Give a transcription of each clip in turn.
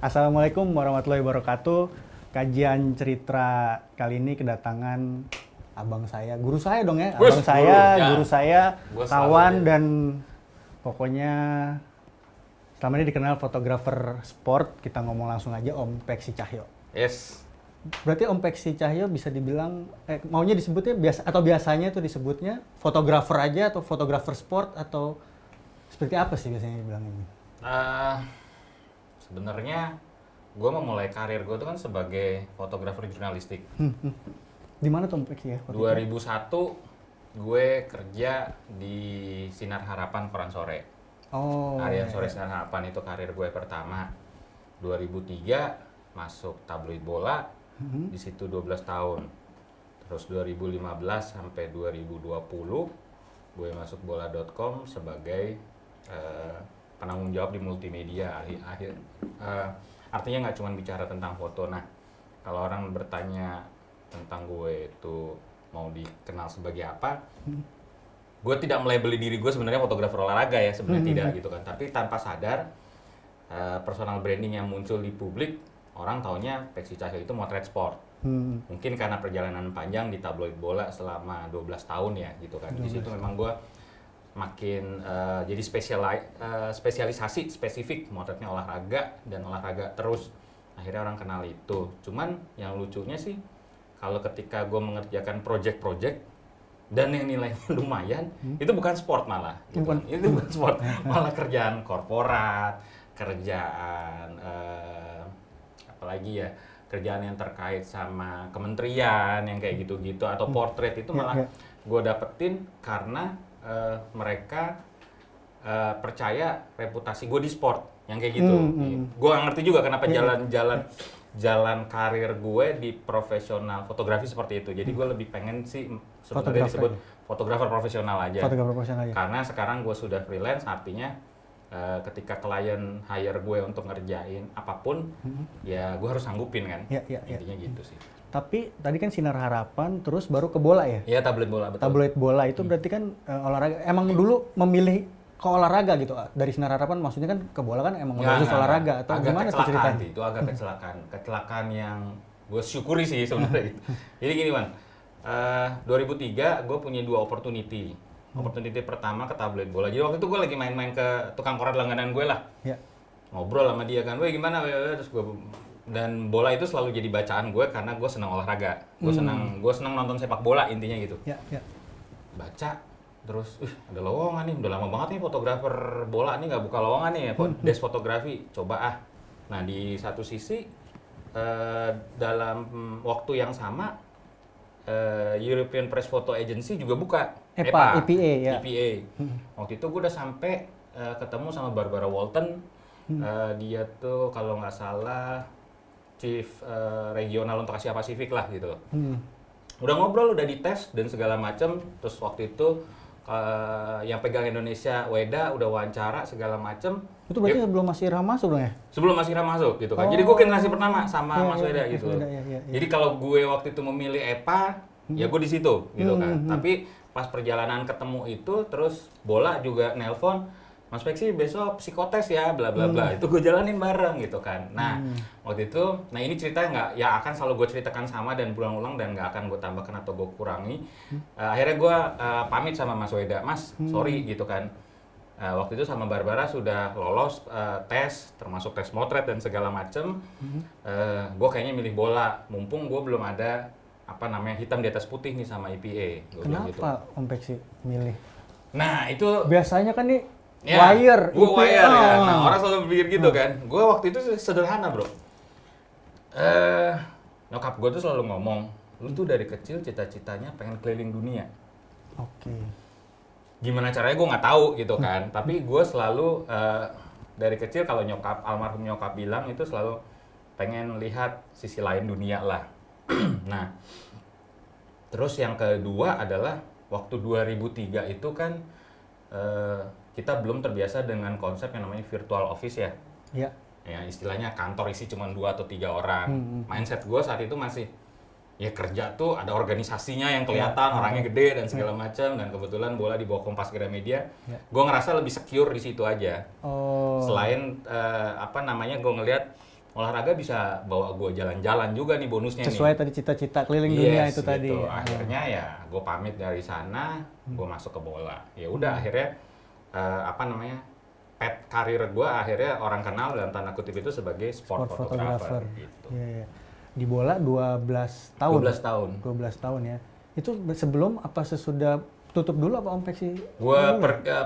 Assalamualaikum warahmatullahi wabarakatuh. Kajian cerita kali ini kedatangan abang saya, guru saya dong ya, abang saya, guru saya, kawan dan pokoknya selama ini dikenal fotografer sport. Kita ngomong langsung aja Om Peksi Cahyo. Yes. Berarti Om Peksi Cahyo bisa dibilang maunya disebutnya biasanya itu disebutnya fotografer aja atau fotografer sport atau seperti apa sih biasanya dibilang ini? Sebenarnya gue memulai karir gue tuh kan sebagai fotografer jurnalistik. Di mana tuh Om Peksi ya? 2001 gue kerja di Sinar Harapan koran sore. Harian sore Sinar Harapan itu karir gue pertama. 2003 masuk tabloid bola, di situ 12 tahun. Terus 2015 sampai 2020 gue masuk bola.com sebagai penanggung jawab di multimedia. Artinya nggak cuma bicara tentang foto. Nah, kalau orang bertanya tentang gue itu mau dikenal sebagai apa, gue tidak melabeli diri gue sebenarnya fotografer olahraga ya, sebenarnya tidak gitu kan. Tapi tanpa sadar personal branding yang muncul di publik, orang taunya Peksi Cahyo itu motret sport. Mungkin karena perjalanan panjang di tabloid bola selama 12 tahun ya gitu kan. Di situ memang gue makin jadi spesialisasi spesifik motretnya olahraga dan olahraga terus. Akhirnya orang kenal itu. Cuman yang lucunya sih kalau ketika gue mengerjakan project-project dan yang nilainya lumayan, itu bukan sport malah. Gitu. Itu bukan sport, malah kerjaan korporat, kerjaan apalagi ya, kerjaan yang terkait sama kementerian yang kayak gitu-gitu atau portrait itu malah gue dapetin karena mereka percaya reputasi gue di sport yang kayak gitu. Gue gak ngerti juga kenapa jalan karir gue di profesional fotografi seperti itu. Jadi gue lebih pengen sih sebenarnya disebut fotografer profesional aja. Karena sekarang gue sudah freelance, artinya ketika klien hire gue untuk ngerjain apapun, ya gue harus sanggupin kan. Intinya gitu sih. Tapi tadi kan Sinar Harapan, terus baru ke bola ya? Iya, tabloid bola, betul. Tabloid bola itu berarti kan olahraga. Emang dulu memilih ke olahraga gitu? Dari Sinar Harapan maksudnya kan ke bola kan emang khusus olahraga? Atau gimana tuh ceritanya? Itu agak kecelakaan. Kecelakaan yang gue syukuri sih sebenarnya. Jadi gini, Man. 2003 gue punya dua opportunity. Opportunity pertama ke tabloid bola. Jadi waktu itu gue lagi main-main ke tukang koran langganan gue lah. Ngobrol sama dia kan, "Weh gimana?" Terus gue, dan bola itu selalu jadi bacaan gue karena gue senang olahraga. Gue senang nonton sepak bola intinya gitu. Baca terus ada lowongan nih, udah lama banget nih fotografer bola nih nggak buka lowongan nih ya, desk fotografi, coba ah. Nah di satu sisi dalam waktu yang sama European Press Photo Agency juga buka EPA. Waktu itu gue udah sampai ketemu sama Barbara Walton. Dia tuh kalau nggak salah Chief regional untuk Asia Pasifik lah gitu. Udah ngobrol, udah dites dan segala macam. Terus waktu itu yang pegang Indonesia Weda udah wawancara segala macam. Itu berarti sebelum Mas Irham masuk dong ya? Sebelum Mas Irham masuk gitu kan. Jadi gue generasi pertama sama Mas Weda gitu. Jadi kalau gue waktu itu memilih EPA, ya gue di situ gitu kan. Tapi pas perjalanan ketemu itu, terus bola juga nelpon, "Mas Peksi besok psikotes ya, bla bla bla." Itu gue jalanin bareng gitu kan. Nah, waktu itu, nah ini ceritanya nggak, ya akan selalu gue ceritakan sama dan berulang-ulang dan nggak akan gue tambahkan atau gue kurangi. Akhirnya gue pamit sama Mas Weda, "Mas, sorry," gitu kan. Waktu itu sama Barbara sudah lolos tes, termasuk tes motret dan segala macem. Gue kayaknya milih bola, mumpung gue belum ada hitam di atas putih nih sama EPA. Kenapa gitu. Om Peksi milih? Nah itu biasanya kan nih ya, wire, gue wire ya. Nah orang selalu berpikir gitu kan. Gue waktu itu sederhana bro. Nyokap gue tuh selalu ngomong, "Lu tuh dari kecil cita-citanya pengen keliling dunia." Gimana caranya gue nggak tahu gitu kan. Tapi gue selalu dari kecil kalau almarhum nyokap bilang itu selalu pengen lihat sisi lain dunia lah. Nah, terus yang kedua adalah waktu 2003 itu kan kita belum terbiasa dengan konsep yang namanya virtual office ya. Ya istilahnya kantor isi cuma 2 atau 3 orang. Mindset gue saat itu masih ya kerja tuh ada organisasinya yang kelihatan, orangnya gede dan segala macam, dan kebetulan bola di bawah Kompas Gramedia. Gue ngerasa lebih secure di situ aja. Selain gue ngelihat olahraga bisa bawa gue jalan-jalan juga nih bonusnya sesuai nih. tadi cita-cita keliling dunia itu gitu. tadi. Akhirnya ya gue pamit dari sana, gue masuk ke bola. Ya udah akhirnya karir gue akhirnya orang kenal dalam tanda kutip itu sebagai sport photographer gitu. Yeah. Di bola 12 tahun. 12 tahun. 12 tahun ya. Itu sebelum apa sesudah tutup dulu apa Om Peksi? Gue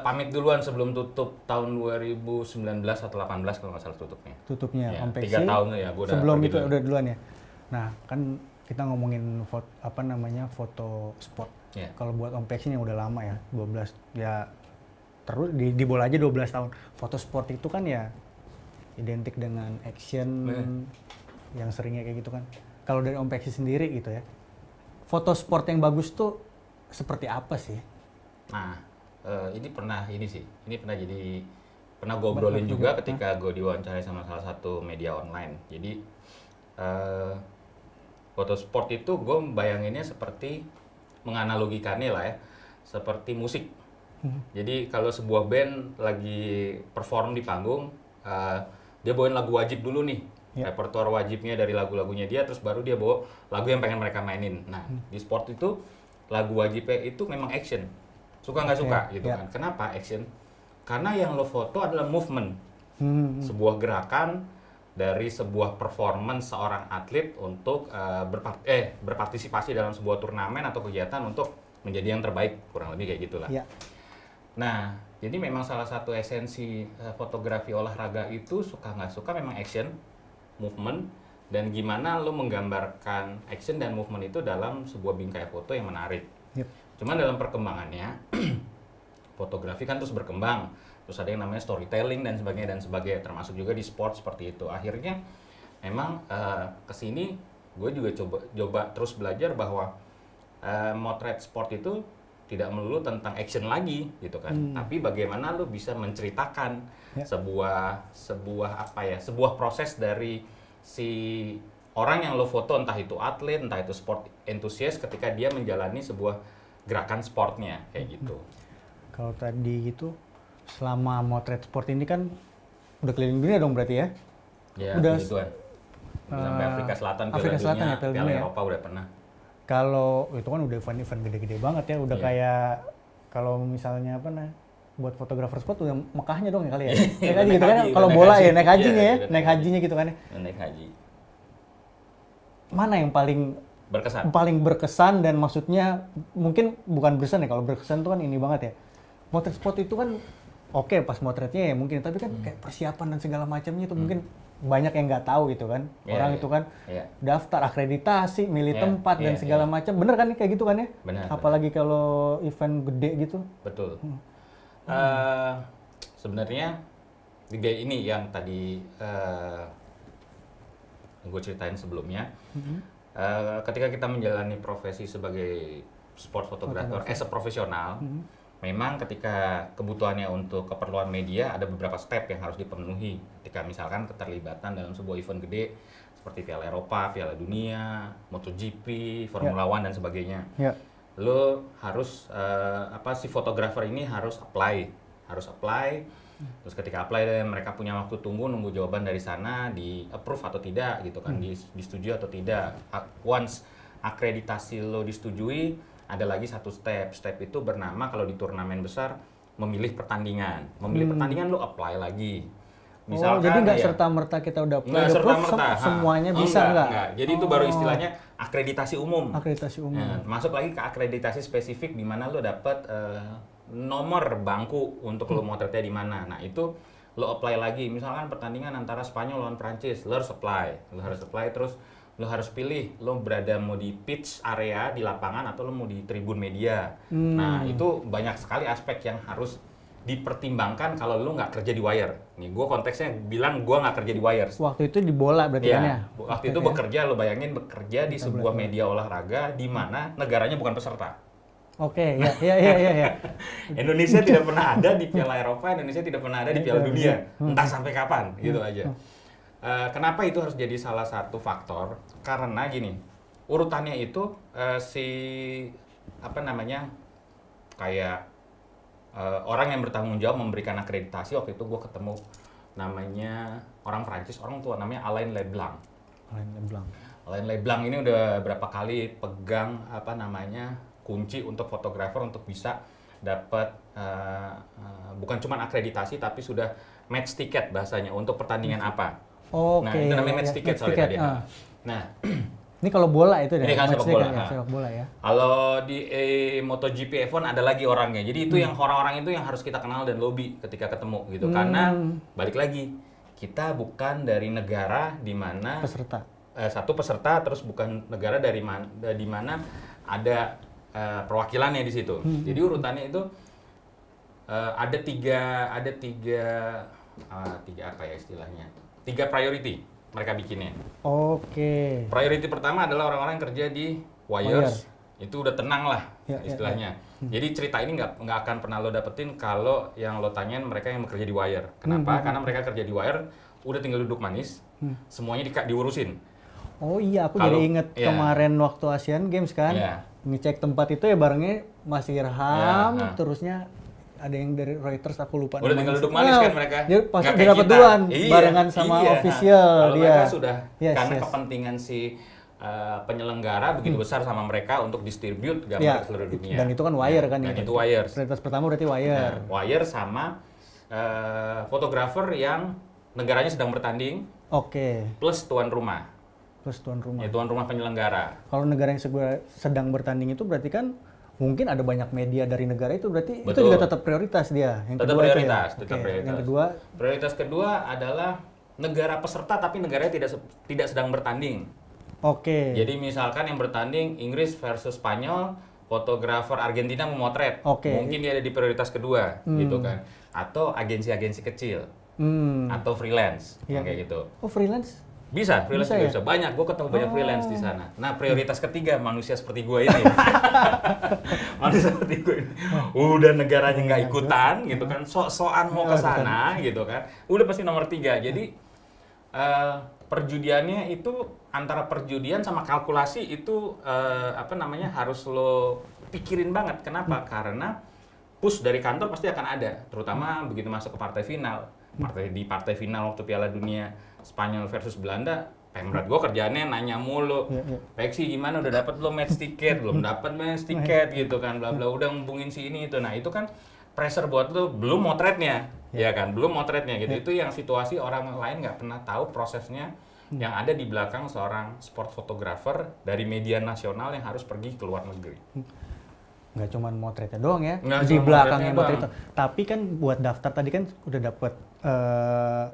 pamit duluan sebelum tutup tahun 2019 atau 18 kalau nggak salah tutupnya. Tutupnya Ya, Om Peksi. 3 tahun ya gue udah. Sebelum itu udah duluan ya. Nah kan kita ngomongin foto sport. Yeah. Kalau buat Om Peksi yang udah lama ya, 12 ya terus di bola aja 12 tahun. Foto sport itu kan ya identik dengan action yang seringnya kayak gitu kan. Kalau dari Om Peksi sendiri gitu ya, foto sport yang bagus tuh seperti apa sih? Nah, ini pernah gue obrolin juga ketika gue diwawancarai sama salah satu media online. Jadi foto sport itu gue bayanginnya seperti menganalogikannya lah ya, seperti musik. Jadi kalau sebuah band lagi perform di panggung, dia bawain lagu wajib dulu nih, repertoire wajibnya dari lagu-lagunya dia, terus baru dia bawa lagu yang pengen mereka mainin. Nah, di sport itu lagu wajibnya itu memang action, suka nggak suka gitu kan. Kenapa action? Karena yang lo foto adalah movement, sebuah gerakan dari sebuah performance seorang atlet untuk berpartisipasi dalam sebuah turnamen atau kegiatan untuk menjadi yang terbaik, kurang lebih kayak gitulah. Nah, jadi memang salah satu esensi fotografi olahraga itu suka nggak suka memang action, movement, dan gimana lo menggambarkan action dan movement itu dalam sebuah bingkai foto yang menarik. Cuman dalam perkembangannya, fotografi kan terus berkembang, terus ada yang namanya storytelling dan sebagainya, termasuk juga di sport seperti itu. Akhirnya memang kesini gue juga coba terus belajar bahwa motret sport itu tidak melulu tentang action lagi gitu kan, tapi bagaimana lo bisa menceritakan sebuah proses dari si orang yang lo foto, entah itu atlet, entah itu sport enthusiast, ketika dia menjalani sebuah gerakan sportnya kayak gitu. Kalau tadi gitu, selama motret sport ini kan udah keliling dunia dong berarti ya? Ya, udah begituan. Sampai Afrika Selatan, Piala Eropa udah pernah. Kalau itu kan udah event gede-gede banget ya, udah kayak kalau misalnya buat fotografer sport udah Mekahnya dong ya kali ya. Naik haji gitu kan. Kalau bola ya naik hajinya ya, naik hajinya gitu kan ya. Naik haji. Mana yang paling berkesan dan maksudnya mungkin bukan berkesan ya, kalau berkesan itu kan ini banget ya. Motret sport itu kan oke, pas motretnya ya mungkin, tapi kan kayak persiapan dan segala macamnya itu mungkin banyak yang nggak tahu gitu kan. Orang itu kan daftar akreditasi, milih tempat dan segala macam. Bener kan kayak gitu kan ya? Benar. Apalagi kalau event gede gitu. Betul. Sebenarnya ini yang tadi gue ceritain sebelumnya. Ketika kita menjalani profesi sebagai sport photographer as a profesional, memang ketika kebutuhannya untuk keperluan media ada beberapa step yang harus dipenuhi. Ketika misalkan keterlibatan dalam sebuah event gede seperti Piala Eropa, Piala Dunia, MotoGP, Formula One dan sebagainya. Lo harus si fotografer ini harus apply. Terus ketika apply mereka punya waktu nunggu jawaban dari sana, di approve atau tidak gitu kan, disetujui atau tidak. Once akreditasi lo disetujui, ada lagi satu step itu bernama kalau di turnamen besar memilih pertandingan. Pertandingan lo apply lagi. Misalkan, jadi nggak serta-merta kita udah apply, semuanya bisa nggak? Jadi itu baru istilahnya akreditasi umum. Nah, masuk lagi ke akreditasi spesifik di mana lo dapat nomor bangku untuk lo motretnya di mana. Nah itu lo apply lagi. Misalkan pertandingan antara Spanyol lawan Prancis, lo harus apply terus lo harus pilih lo berada mau di pitch area di lapangan atau lo mau di tribun media. Nah itu banyak sekali aspek yang harus dipertimbangkan kalau lo nggak kerja di wire. Nih gue konteksnya bilang gue nggak kerja di wire. Waktu itu di bola berarti kan ya? Waktu itu bekerja, lo bayangin bekerja di sebuah media olahraga di mana negaranya bukan peserta. Oke, ya. Indonesia tidak pernah ada di Piala Eropa, Indonesia tidak pernah ada di Piala Dunia. Entah sampai kapan, gitu aja. Kenapa itu harus jadi salah satu faktor? Karena gini, urutannya itu kayak orang yang bertanggung jawab memberikan akreditasi. Waktu itu gue ketemu namanya orang Prancis, orang tua namanya Alain Leblanc. Alain Leblanc. Alain Leblanc ini udah berapa kali pegang kunci untuk fotografer untuk bisa dapat bukan cuma akreditasi tapi sudah match ticket bahasanya untuk pertandingan apa. Oke. Nah, itu namanya match ticket soalnya tadi. Nah, ini kalau bola itu deh. Ini kan sepak bola. Sepak bola ya. Kalau di MotoGP F1 ada lagi orangnya. Jadi itu yang orang-orang itu yang harus kita kenal dan lobby ketika ketemu gitu. Karena balik lagi kita bukan dari negara di mana satu peserta terus bukan negara di mana ada perwakilannya di situ. Jadi urutannya itu ada tiga apa ya istilahnya? 3 priority mereka bikinnya. Oke. Priority pertama adalah orang-orang yang kerja di wires. Itu udah tenang lah istilahnya. Jadi cerita ini nggak akan pernah lo dapetin kalau yang lo tanyain mereka yang bekerja di wire. Kenapa? Karena mereka kerja di wire udah tinggal duduk manis, semuanya diurusin. Oh iya, aku jadi inget kemarin waktu Asian Games kan, ngecek tempat itu ya barengnya Mas Irham, terusnya ada yang dari Reuters aku lupa. Udah tinggal duduk manis kan mereka. Dia pasti dapat duluan barengan sama official kalau dia. Mereka sudah karena kepentingan si penyelenggara begitu besar sama mereka untuk distribute gambar ke seluruh dunia. Dan itu kan wire kan. Dan itu wire. Prioritas pertama berarti wire. Nah, wire sama fotografer yang negaranya sedang bertanding. Oke. Plus tuan rumah. Ya, tuan rumah penyelenggara. Kalau negara yang sedang bertanding itu berarti kan mungkin ada banyak media dari negara itu, berarti itu juga tetap prioritas dia. Tetap prioritas. Yang prioritas kedua adalah negara peserta tapi negaranya tidak sedang bertanding. Oke. Jadi misalkan yang bertanding Inggris versus Spanyol, fotografer Argentina memotret. Mungkin dia ada di prioritas kedua gitu kan. Atau agensi-agensi kecil. Atau freelance kayak gitu. Oh, freelance? Bisa, freelance juga bisa. Banyak, gue ketemu banyak freelance di sana. Nah, prioritas ketiga manusia seperti gue ini. Manusia seperti gue ini. Udah negaranya nggak ikutan gitu kan, sok-sokan mau ke sana gitu kan. Udah pasti nomor 3. Jadi perjudiannya itu antara perjudian sama kalkulasi itu harus lo pikirin banget. Kenapa? Karena push dari kantor pasti akan ada, terutama begitu masuk ke partai final. Di partai final waktu Piala Dunia Spanyol versus Belanda, Pemret gue kerjaannya nanya mulu. Peksi gimana udah dapat lo match ticket, belum dapat match ticket gitu kan, bla bla udah ngubungin si ini itu. Nah, itu kan pressure buat lo, belum motretnya. Ya kan, belum motretnya gitu. Itu yang situasi orang lain nggak pernah tahu prosesnya yang ada di belakang seorang sport photographer dari media nasional yang harus pergi ke luar negeri. Nggak cuma motretnya doang ya, di belakangnya motret itu. Tapi kan buat daftar tadi kan udah dapet,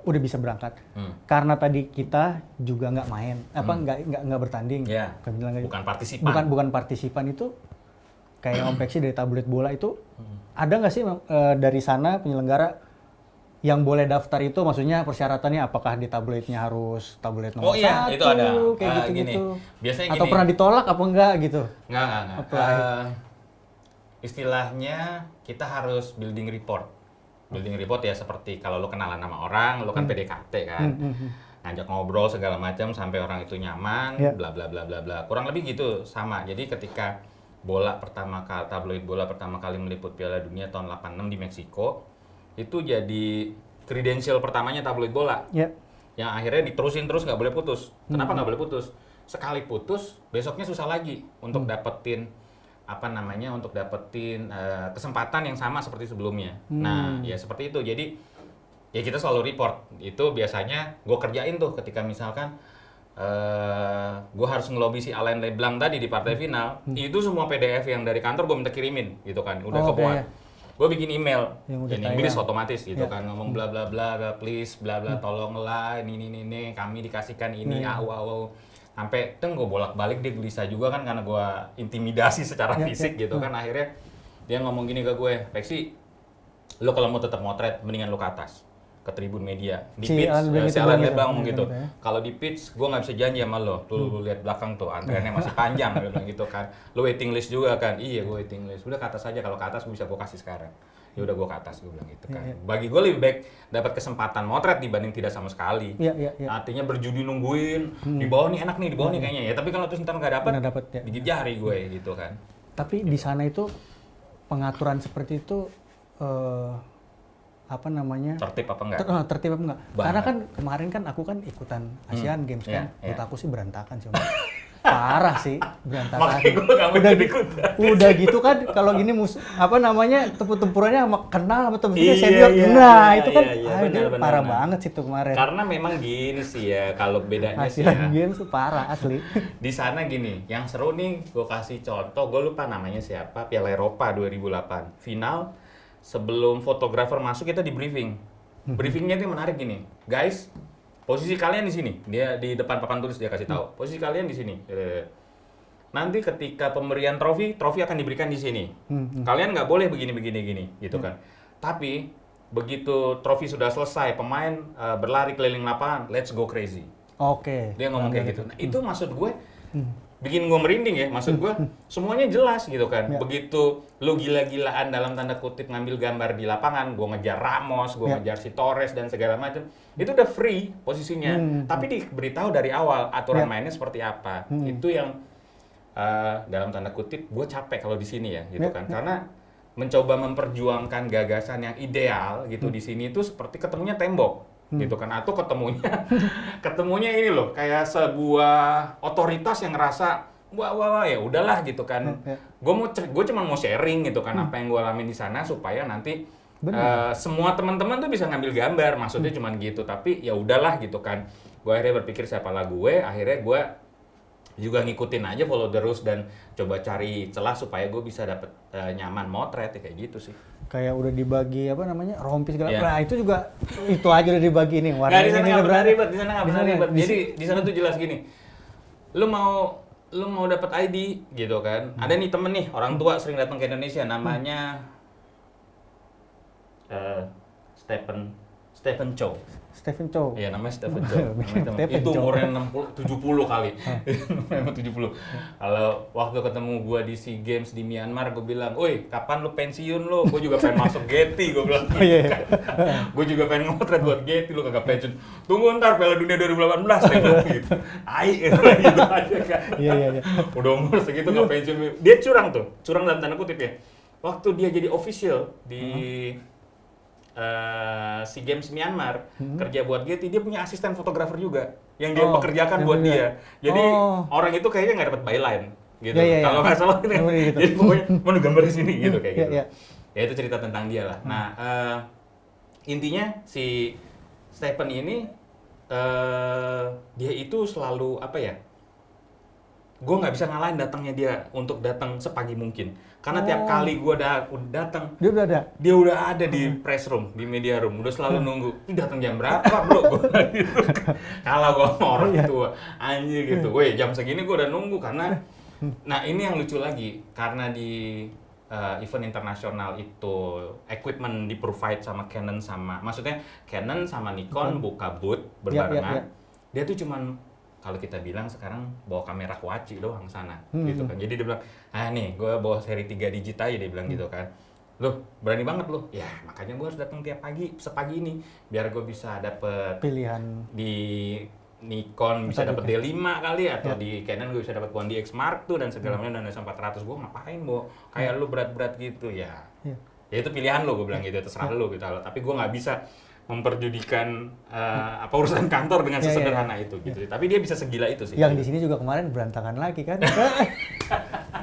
udah bisa berangkat. Karena tadi kita juga nggak main, nggak bertanding. Bukan partisipan. Bukan partisipan itu kayak Om Peksi dari tabloid bola itu, ada nggak sih dari sana penyelenggara yang boleh daftar itu, maksudnya persyaratannya apakah di tabloidnya harus tabloid nomor 1, itu ada. Kayak gitu-gitu. Biasanya atau pernah ditolak apa enggak gitu? Enggak. Istilahnya kita harus building report. Building report ya seperti kalau lo kenalan sama orang, lo kan PDKT kan. Ngajak ngobrol segala macam sampai orang itu nyaman, bla bla bla bla bla. Kurang lebih gitu sama. Jadi ketika tabloid bola pertama kali meliput Piala Dunia tahun 86 di Meksiko, itu jadi kredensial pertamanya tabloid bola. Yang akhirnya diterusin terus, nggak boleh putus. Kenapa nggak boleh putus? Sekali putus, besoknya susah lagi untuk dapetin kesempatan yang sama seperti sebelumnya. Nah, ya seperti itu. Jadi ya kita selalu report. Itu biasanya gue kerjain tuh ketika misalkan gue harus ngelobi si Alain Leblanc tadi di partai final. Itu semua PDF yang dari kantor gue minta kirimin gitu kan. Udah kebuat. Gue bikin email yang Inggris otomatis gitu kan, ngomong bla bla bla, please bla bla, tolonglah ini kami dikasihkan ini sampai gue bolak-balik, dia gelisah juga kan karena gue intimidasi secara fisik gitu kan. Akhirnya dia ngomong gini ke gue, Peksi, lo kalau mau tetap motret mendingan lo ke atas ke tribun media di pitch. Si Alain Leblanc ngomong gitu, kalau di pitch gue nggak bisa janji sama lo, tuh lo lihat belakang tuh antriannya masih panjang gitu kan, lo waiting list juga kan. Iya, gue waiting list, udah ke atas aja, kalau ke atas bisa gue kasih sekarang. Ya udah gue ke atas, gue bilang gitu kan. Bagi gue lebih baik dapat kesempatan motret dibanding tidak sama sekali. Artinya berjudi nungguin di bawah nih enak nih, di bawah nih kayaknya ya, tapi kalau terus ntar nggak dapat gigit jari gue gitu kan. Tapi di sana itu pengaturan seperti itu apa namanya tertib apa enggak? Tertib apa enggak? Banget. Karena kan kemarin kan aku kan ikutan Asian Games kan, Iya, menurut aku sih berantakan sih. Parah sih, berantakan. Makanya gue gak mau ikut-ikutan. Udah gitu kan, kalau gini apa namanya tempur-tempurannya sama kenal sama tempurnya Iya, senior. iya, Nah iya, itu kan iya, dia benar, parah benar. banget sih tuh kemarin. Karena memang gini sih ya, kalau bedanya sih Asian ya. Games tuh parah asli. Di sana gini, yang seru nih gue kasih contoh, gue lupa namanya siapa, Piala Eropa 2008. Final, sebelum fotografer masuk kita di briefing. Briefingnya itu menarik gini, guys, posisi kalian di sini. Dia di depan papan tulis dia kasih tahu, posisi kalian di sini. Nanti ketika pemberian trofi akan diberikan di sini. Kalian nggak boleh begini gitu kan. Tapi begitu trofi sudah selesai, pemain berlari keliling lapangan, let's go crazy. Oke. Dia ngomong kayak gitu. Nah, itu maksud gue bikin gue merinding ya. Maksud gue semuanya jelas gitu kan. Ya. Begitu lu gila-gilaan dalam tanda kutip ngambil gambar di lapangan, gue ngejar Ramos, gue ngejar si Torres dan segala macam. Itu udah free posisinya. Tapi diberitahu dari awal aturan mainnya seperti apa. Itu yang dalam tanda kutip gue capek kalau di sini ya gitu kan. Karena mencoba memperjuangkan gagasan yang ideal gitu di sini itu seperti ketemunya tembok. Gitu kan, atau ketemunya ini loh kayak sebuah otoritas yang ngerasa wah ya udahlah gitu kan. Gue cuma mau sharing gitu kan apa yang gue alamin di sana supaya nanti semua teman-teman tuh bisa ngambil gambar, maksudnya cuma gitu. Tapi ya udahlah gitu kan. Gue akhirnya berpikir siapalah gue, akhirnya gue juga ngikutin aja, follow the rules dan coba cari celah supaya gue bisa dapet nyaman motret kayak gitu sih. Kayak udah dibagi apa namanya rompi segala. Iya. Nah itu juga itu aja udah dibagi nih warna Nggak, di sana ini nggak pernah berani. ribet, di sana nggak pernah ribet. Jadi di sana tuh jelas gini, lu mau dapat ID gitu kan. Ada nih temen nih orang tua sering datang ke Indonesia, namanya Stephen Chow. Stephen Chow. Iya, namanya Stephen Chow. Stephen Itu Chow. umurnya 70 kali. Memang 70. Kalau waktu ketemu gua di SEA Games di Myanmar, gua bilang, "Woi, kapan lu pensiun lu? Gua juga pengen masuk Getty," gua bilang. Oh, iya. Gua juga pengen ngotret buat Getty, lu kagak pensiun. Tunggu ntar Piala Dunia 2018 saya bilang gitu. Gitu aja kan. Iya. Udah umur segitu nggak pensiun. Dia curang dalam tanda kutip ya. Waktu dia jadi official di SEA Games Myanmar, kerja buat Getty, dia punya asisten fotografer juga yang dia pekerjakan buat dia. Jadi orang itu kayaknya nggak dapat byline gitu. Iya. Kalau nggak salah gitu. Gitu. Jadi pokoknya mau gambar di sini gitu kayak gitu. Iya. Ya itu cerita tentang dia lah. Nah, intinya si Stephen ini dia itu selalu apa ya? Gue nggak bisa ngalahin datangnya dia untuk datang sepagi mungkin. Karena tiap kali gue udah datang, Dia udah ada. dia udah ada di press room, di media room, udah selalu nunggu. Ini datang jam berapa, bro? Gue gitu. Kalau gue sama orang tua, anjir gitu. Weh, jam segini gue udah nunggu karena. Nah ini yang lucu lagi, karena di event internasional itu equipment di provide sama Canon maksudnya Canon sama Nikon buka booth berbarengan. Dia tuh cuman kalau kita bilang sekarang bawa kamera kuaci doang sana gitu kan. Jadi dia bilang, nih gue bawa seri 3 digit aja, dia bilang gitu kan. Loh, berani banget loh. Ya, makanya gue harus datang tiap pagi, sepagi ini biar gue bisa dapet Pilihan di Nikon bisa dapet D5 kali, atau di Canon gue bisa dapet 1DX Mark II dan segala macam, dan S400. Gue ngapain, Bo? Kayak lu berat-berat gitu ya. Ya itu pilihan lo, gue bilang gitu, terserah lo gitu. Tapi gue nggak bisa memperjudikan urusan kantor dengan sesederhana itu gitu. Tapi dia bisa segila itu sih. Yang di sini juga kemarin berantakan lagi kan.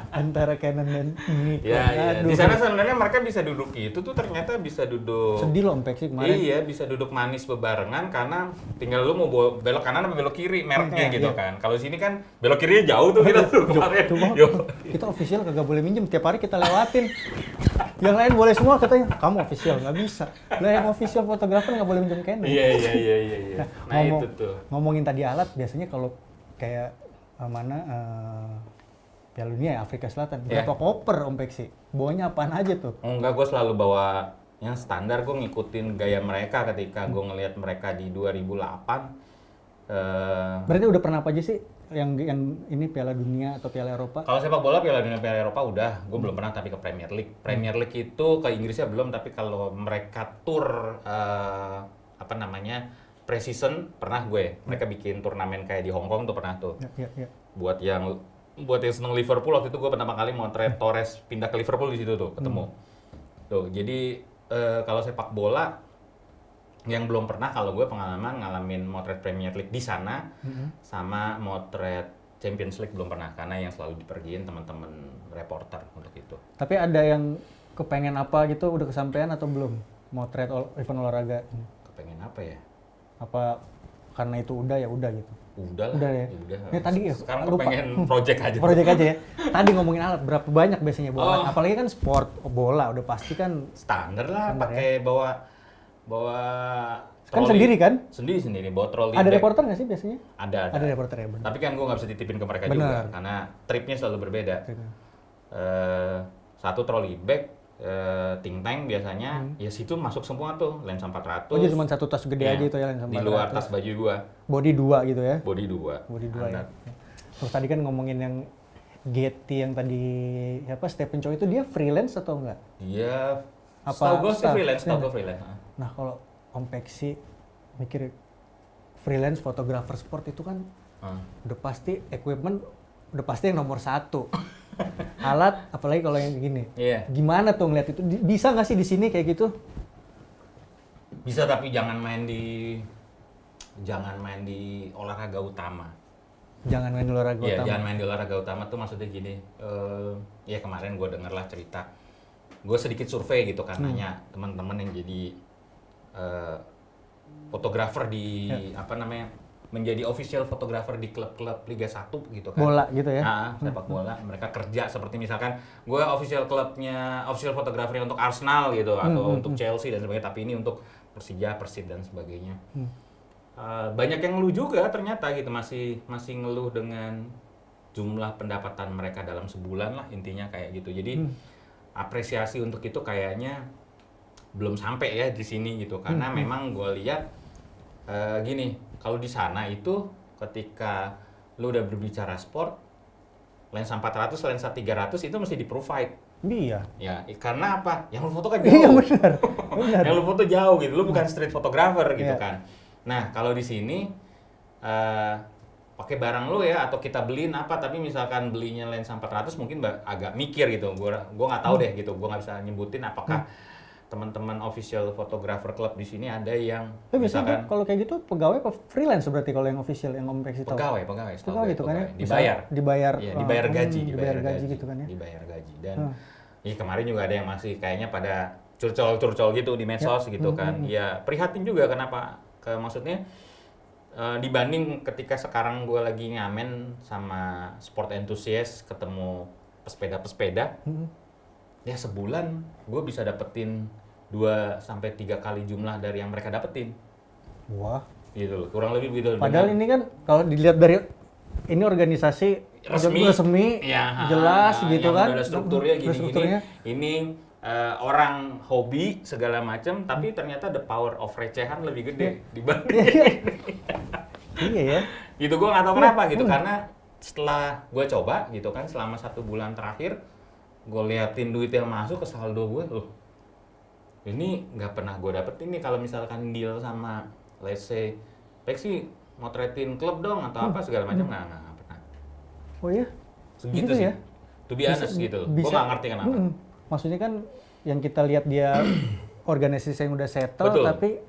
Antara Canon dan Nikon. Ya. Di sana sebenarnya mereka bisa duduk itu tuh ternyata bisa duduk. Sedih loh Ompek sih kemarin. Iya, bisa duduk manis bebarengan karena tinggal lu mau belok kanan atau belok kiri mereknya gitu kan. Kalau sini kan belok kirinya jauh tuh kita tuh kemarin. Kita official kagak boleh minjem, tiap hari kita lewatin. Yang lain boleh semua katanya, kamu official, nggak bisa. Lah yang official fotografer nggak boleh minjem Canon. Iya. Nah itu tuh. Ngomongin tadi alat, biasanya kalau kayak Piala Dunia ya, Afrika Selatan, berapa koper Om Peksi? Bawanya apaan aja tuh? Enggak, gue selalu bawa yang standar. Gue ngikutin gaya mereka ketika gue ngelihat mereka di 2008. Berarti udah pernah apa aja sih yang ini Piala Dunia atau Piala Eropa? Kalau sepak bola Piala Dunia, Piala Eropa udah, gue belum pernah tapi ke Premier League. Premier League itu ke Inggrisnya belum, tapi kalau mereka tour pre-season pernah gue. Mereka bikin turnamen kayak di Hong Kong tuh pernah tuh. Ya. Buat yang seneng Liverpool, waktu itu gue pertama kali motret Torres pindah ke Liverpool di situ tuh ketemu. Tuh, jadi kalau sepak bola Yang belum pernah kalau gue pengalaman ngalamin motret Premier League di sana sama motret Champions League belum pernah, karena yang selalu dipergiin teman-teman reporter untuk itu. Tapi ada yang kepengen apa gitu, udah kesampaian atau belum? Motret event olahraga. Kepengen apa ya? Apa karena itu udah ya udah gitu? Udah lah. Udah ya. Udah. Ya, tadi ya, sekarang lupa. kepengen project aja. Project aja ya. Tadi ngomongin alat, berapa banyak biasanya bawa alat? Apalagi kan sport bola udah pasti kan Standar lah, standar pakai bawa kan troli. sendiri kan? Sendiri bawa troli. Ada bag. reporter nggak sih biasanya? Ada. Ada reporter ya, benar. Tapi kan gue nggak bisa titipin ke mereka Bener. juga, karena tripnya selalu berbeda. Satu troli bag, think tank biasanya, ya situ masuk semua tuh, lensa 400. Oh, jadi cuma satu tas gede ya, aja itu ya lensa 400. Di luar tas baju gua. Body 2 gitu ya? Body 2. Body 2 ya. Terus tadi kan ngomongin yang Getty yang tadi Stephen Chow itu dia freelance atau enggak? Iya. Apa Setahu gue sih staff? freelance, setahu gue freelance. Nah, kalau Om Peksi mikir freelance fotografer sport itu kan udah pasti equipment udah pasti yang nomor 1. Alat, apalagi kalau yang gini. Iya. Gimana tuh ngeliat itu? Bisa nggak sih di sini kayak gitu? Bisa, tapi jangan main di olahraga utama. Jangan main di olahraga Iya, utama. jangan main di olahraga utama tuh maksudnya gini. Ya kemarin gue denger lah cerita. Gue sedikit survei gitu kan, nanya teman-teman yang jadi fotografer di menjadi official fotografer di klub-klub Liga 1 gitu kan. Bola gitu ya? Nah, sepak bola. Mereka kerja seperti misalkan gue official fotografernya untuk Arsenal gitu, atau untuk Chelsea dan sebagainya, tapi ini untuk Persija, Persib dan sebagainya. Banyak yang ngeluh juga ternyata gitu, masih ngeluh dengan jumlah pendapatan mereka dalam sebulan lah, intinya kayak gitu. Jadi apresiasi untuk itu kayaknya belum sampai ya di sini gitu, karena memang gue lihat gini, kalau di sana itu ketika lu udah berbicara sport, lensa 400, lensa 300 itu mesti di-provide. Iya. Ya, karena apa? Yang lu foto kan jauh. Iya, benar. Yang lu foto jauh gitu, lu bukan street photographer gitu Iya. kan. Nah, kalau di sini pakai barang lu ya, atau kita beliin apa, tapi misalkan belinya lensa 400 mungkin agak mikir gitu. Gua nggak tahu deh gitu. Gua nggak bisa nyebutin apakah teman-teman official photographer club di sini ada yang Tapi biasanya misalkan kalau kayak gitu pegawai apa freelance berarti kalau yang official yang Om Peksi tahu? pegawai Pegawai gitu kan ya? dibayar. Iya, dibayar gaji, dibayar gaji gitu kan ya? Dibayar gaji. Dan kemarin juga ada yang masih kayaknya pada curcol gitu di medsos gitu kan. Ya prihatin juga kenapa, maksudnya dibanding ketika sekarang gue lagi ngamen sama sport enthusiast, ketemu pesepeda, ya sebulan gue bisa dapetin 2-3 kali jumlah dari yang mereka dapetin. Wah. Gitu loh, kurang lebih gitu. Padahal ini kan kalau dilihat dari ini organisasi resmi ya, jelas gitu yang kan. udah ada strukturnya gini. Strukturnya. Ini orang hobi segala macam, tapi ternyata the power of recehan lebih gede dibanding Iya ya. gitu. Gue nggak tahu kenapa gitu, karena setelah gue coba gitu kan selama 1 bulan terakhir, gue liatin duit yang masuk ke saldo gue, loh ini nggak pernah gue dapetin nih kalau misalkan deal sama let's say Peksi motretin klub dong atau apa segala macam, nggak pernah. Oh iya? Segitu Gitu sih. ya? To be honest gitu. Gue nggak ngerti kenapa. Maksudnya kan yang kita lihat dia organisasi yang udah settle, Betul. tapi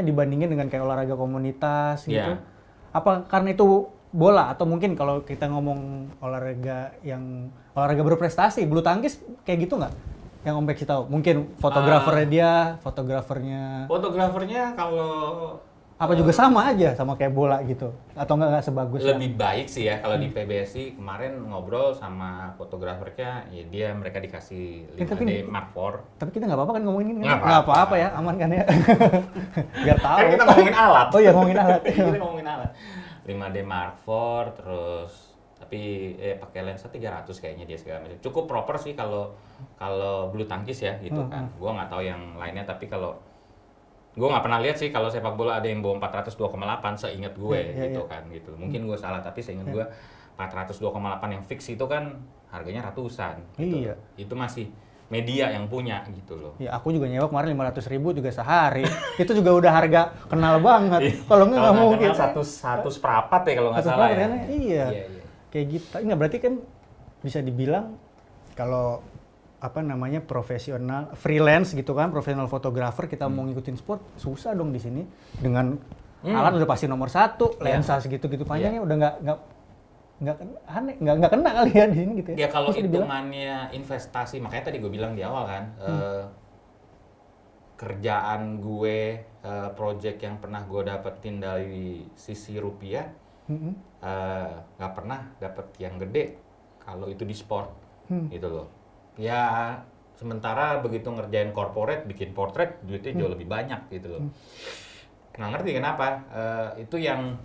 dibandingin dengan kayak olahraga komunitas gitu. Iya. Apa karena itu bola, atau mungkin kalau kita ngomong olahraga berprestasi, bulu tangkis kayak gitu nggak? Yang Om Peksi tahu? Mungkin fotografernya kalau apa juga sama aja sama kayak bola gitu, atau nggak sebagus lebih baik sih ya kalau di PBSI. Kemarin ngobrol sama fotografernya, ya mereka dikasih 5D Mark IV. Tapi kita nggak apa-apa kan ngomongin ini? Nggak Nggak apa-apa ya, aman kan ya? Biar tahu. Kan kita ngomongin alat. Oh iya, ngomongin alat. Kita ngomongin alat. 5D Mark IV, terus tapi pakai lensa 300 kayaknya dia segala macam. Cukup proper sih kalau bulu tangkis ya gitu kan. Gua nggak tahu yang lainnya, tapi kalau gue nggak pernah lihat sih kalau sepak bola ada yang bawa 400 2,8 seingat gue gitu kan gitu. Mungkin gue salah, tapi seingat gue 400 2,8 yang fix itu kan harganya ratusan gitu. Iya. Itu masih media yang punya gitu loh. Ya aku juga nyewa kemarin 500.000 juga sehari. Itu juga udah harga kenal banget. Kalau nggak mungkin. Satu seperempat ya kalau nggak Satu salah seperempat ya. kan? Iya. Kayak gitu. Nggak berarti kan bisa dibilang kalau apa namanya profesional freelance gitu kan, profesional fotografer, kita mau ngikutin sport susah dong di sini dengan alat udah pasti nomor 1, lensa segitu-gitu panjangnya udah nggak kena kali ya di sini gitu ya. Ya kalau hitungannya investasi, makanya tadi gue bilang di awal kan, kerjaan gue, project yang pernah gue dapetin dari sisi rupiah, nggak pernah dapet yang gede kalau itu di sport, gitu loh. Ya sementara begitu ngerjain corporate, bikin portrait, duitnya jauh lebih banyak gitu loh. Nggak ngerti kenapa, itu yang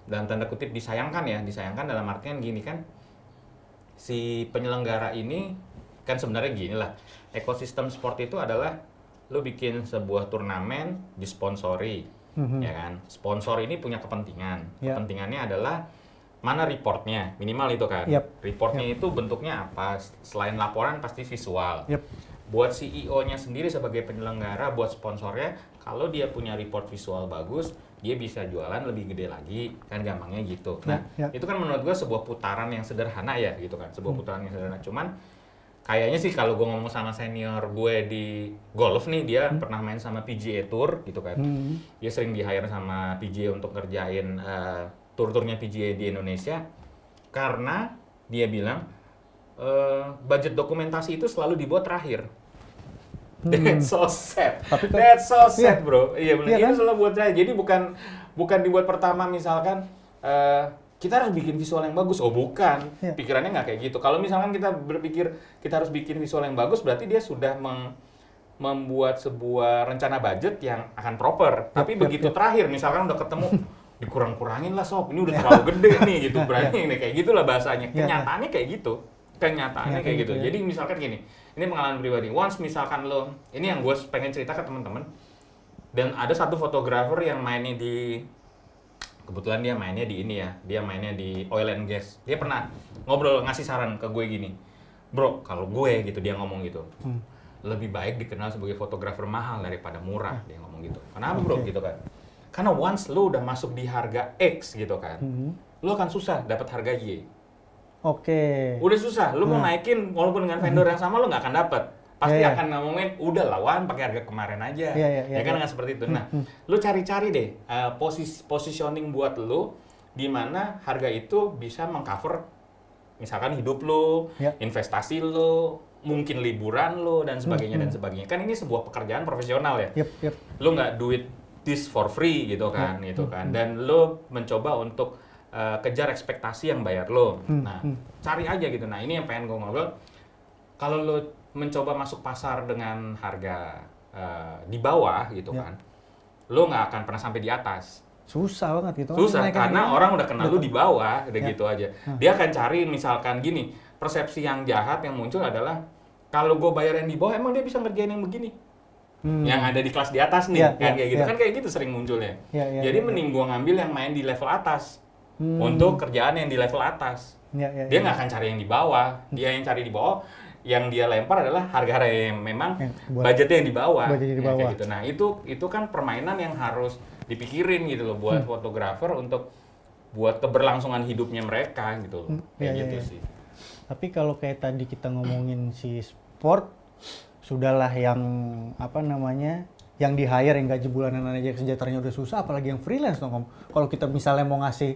dalam tanda kutip disayangkan dalam artian gini kan, si penyelenggara ini kan sebenarnya gini lah, ekosistem sport itu adalah lo bikin sebuah turnamen disponsori, ya kan, sponsor ini punya kepentingan, kepentingannya adalah mana reportnya, minimal itu kan, reportnya itu bentuknya apa, selain laporan pasti visual. Buat CEO-nya sendiri sebagai penyelenggara, buat sponsornya, kalau dia punya report visual bagus, dia bisa jualan lebih gede lagi, kan gampangnya gitu. Nah, itu kan menurut gue sebuah putaran yang sederhana ya, gitu kan, sebuah putaran yang sederhana. Cuman kayaknya sih kalau gue ngomong sama senior gue di golf nih, dia pernah main sama PGA Tour gitu kan, dia sering di-hire sama PGA untuk ngerjain tur-turnya PGA di Indonesia, karena dia bilang budget dokumentasi itu selalu dibuat terakhir. That's so sad. That's so sad, bro. Iya benar. Itu selalu buat terakhir. Jadi bukan dibuat pertama misalkan kita harus bikin visual yang bagus. Oh bukan. Pikirannya nggak kayak gitu. Kalau misalkan kita berpikir kita harus bikin visual yang bagus, berarti dia sudah membuat sebuah rencana budget yang akan proper. Tapi begitu terakhir misalkan udah ketemu, dikurang-kurangin lah sob, ini udah terlalu gede nih gitu, berarti kayak gitulah bahasanya. Kenyataannya kayak gitu, kayak gitu. Jadi misalkan gini, ini pengalaman pribadi. Once misalkan lo, ini yang gue pengen cerita ke teman-teman, dan ada satu fotografer yang mainnya di, kebetulan dia mainnya di ini ya, dia mainnya di oil and gas. Dia pernah ngobrol ngasih saran ke gue gini, bro, kalau gue gitu, dia ngomong gitu, lebih baik dikenal sebagai fotografer mahal daripada murah, dia ngomong gitu. Kenapa bro gitu kan? Karena once lo udah masuk di harga X gitu kan, lo akan susah dapat harga Y. Udah susah, lo mau naikin walaupun dengan vendor yang sama lo nggak akan dapat. Pasti akan ngomongin, udah lawan pakai harga kemarin aja. Ya kan nggak seperti itu. Nah, lo cari-cari deh positioning buat lo di mana harga itu bisa mengcover misalkan hidup lo, investasi lo, mungkin liburan lo dan sebagainya dan sebagainya. Kan ini sebuah pekerjaan profesional ya. Lo nggak duit this for free gitu kan, dan lo mencoba untuk kejar ekspektasi yang bayar lo. Nah, cari aja gitu. Nah, ini yang pengen gue ngobrol. Kalau lo mencoba masuk pasar dengan harga di bawah gitu kan, lo nggak akan pernah sampai di atas. Susah banget gitu. Susah karena orang udah kenal lo di bawah, udah gitu aja. Dia akan cari misalkan gini, persepsi yang jahat yang muncul adalah kalau gue bayar yang di bawah, emang dia bisa ngerjain yang begini. Yang ada di kelas di atas nih, kan kayak gitu. Kan kayak gitu sering munculnya. Jadi mending gua ngambil yang main di level atas untuk kerjaan yang di level atas. Dia nggak akan cari yang di bawah. Dia yang cari di bawah, yang dia lempar adalah harga-harga yang memang budgetnya yang di bawah. Kayak gitu. Nah itu kan permainan yang harus dipikirin gitu loh buat fotografer untuk buat keberlangsungan hidupnya mereka gitu loh. Kayak gitu sih. Tapi kalau kayak tadi kita ngomongin si sport, sudahlah yang apa namanya, yang di hire yang gaji bulanan aja kesejahteranya udah susah, apalagi yang freelance dong. Kalau kita misalnya mau ngasih,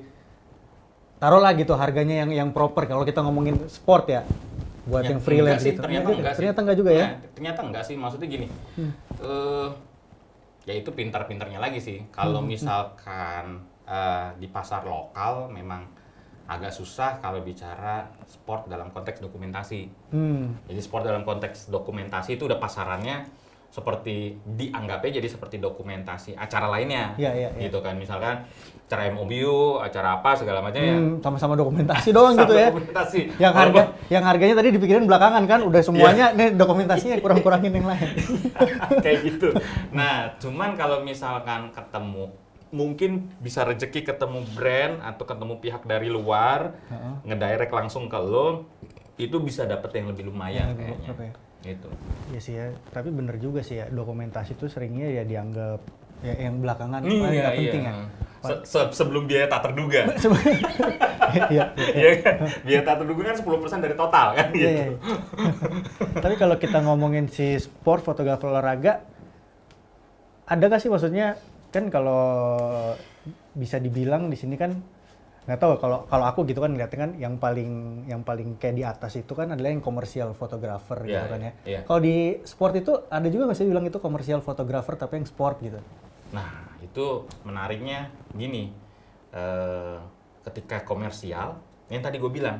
taruhlah gitu harganya yang proper. Kalau kita ngomongin sport ya, buat yang freelance sih, gitu. Ternyata enggak juga ya? Ternyata enggak sih, maksudnya gini. Ya itu pintar-pintarnya lagi sih. Kalau misalkan di pasar lokal memang agak susah kalau bicara sport dalam konteks dokumentasi. Jadi sport dalam konteks dokumentasi itu udah pasarannya seperti dianggapnya jadi seperti dokumentasi acara lainnya, gitu kan. Misalkan acara MOBU, acara apa segala macam ya. Sama-sama dokumentasi doang gitu ya. Dokumentasi. Yang harganya tadi dipikirin belakangan kan, udah semuanya nih dokumentasinya kurang-kurangin yang lain. Kayak gitu. Nah, cuman kalau misalkan ketemu, mungkin bisa rezeki ketemu brand atau ketemu pihak dari luar, ngedirect langsung ke lo, itu bisa dapet yang lebih lumayan kayaknya. Gitu. Iya sih ya, tapi bener juga sih ya, dokumentasi itu seringnya ya dianggap ya yang belakangan nggak penting ya. Sebelum biaya tak terduga. Iya. Iya kan? Biaya tak terduga kan 10% dari total kan gitu. Iya. Tapi kalau kita ngomongin si sport, fotografer olahraga, ada nggak sih maksudnya, kan kalau bisa dibilang di sini kan, nggak tahu kalau aku gitu kan ngeliatnya kan yang paling kayak di atas itu kan adalah yang komersial fotografer gitu kan ya. Yeah. Kalau di sport itu ada juga nggak sih bilang itu komersial fotografer tapi yang sport gitu? Nah itu menariknya gini, ketika komersial, yang tadi gue bilang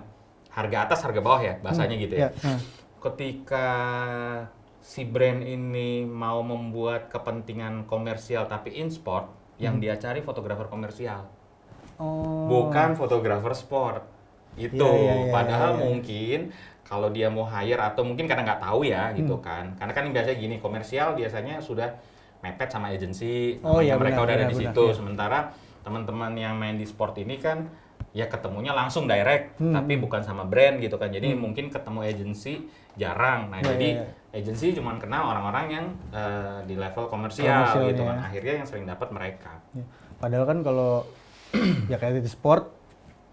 harga atas harga bawah ya bahasanya gitu ya. Ketika si brand ini mau membuat kepentingan komersial tapi in sport, yang dia cari fotografer komersial. Bukan fotografer sport itu. Padahal mungkin kalau dia mau hire atau mungkin karena nggak tahu ya gitu kan, karena kan biasanya gini, komersial biasanya sudah mepet sama agensi, mereka udah ada di situ. Sementara teman-teman yang main di sport ini kan ya ketemunya langsung direct, tapi bukan sama brand gitu kan, jadi mungkin ketemu agensi jarang. Nah jadi agensi cuma kenal orang-orang yang di level komersial gitu kan, akhirnya yang sering dapat mereka. Padahal kan kalau ya kayak di sport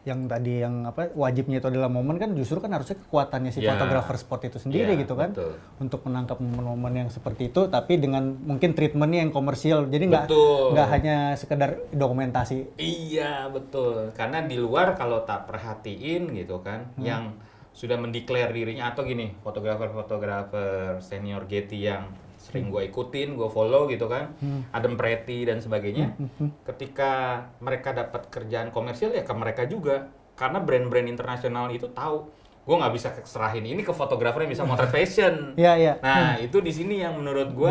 yang tadi yang wajibnya itu adalah momen, kan justru kan harusnya kekuatannya si fotografer sport itu sendiri gitu kan, betul. Untuk menangkap momen-momen yang seperti itu tapi dengan mungkin treatmentnya yang komersial, jadi nggak hanya sekedar dokumentasi. Iya betul, karena di luar kalau tak perhatiin gitu kan, yang sudah mendeklar dirinya atau gini, fotografer senior Getty yang sering gue ikutin, gue follow gitu kan, Adam Preti dan sebagainya. Ketika mereka dapat kerjaan komersial ya ke mereka juga, karena brand-brand internasional itu tahu gue nggak bisa serahin ini ke fotografer yang bisa motret fashion. Nah itu di sini yang menurut gue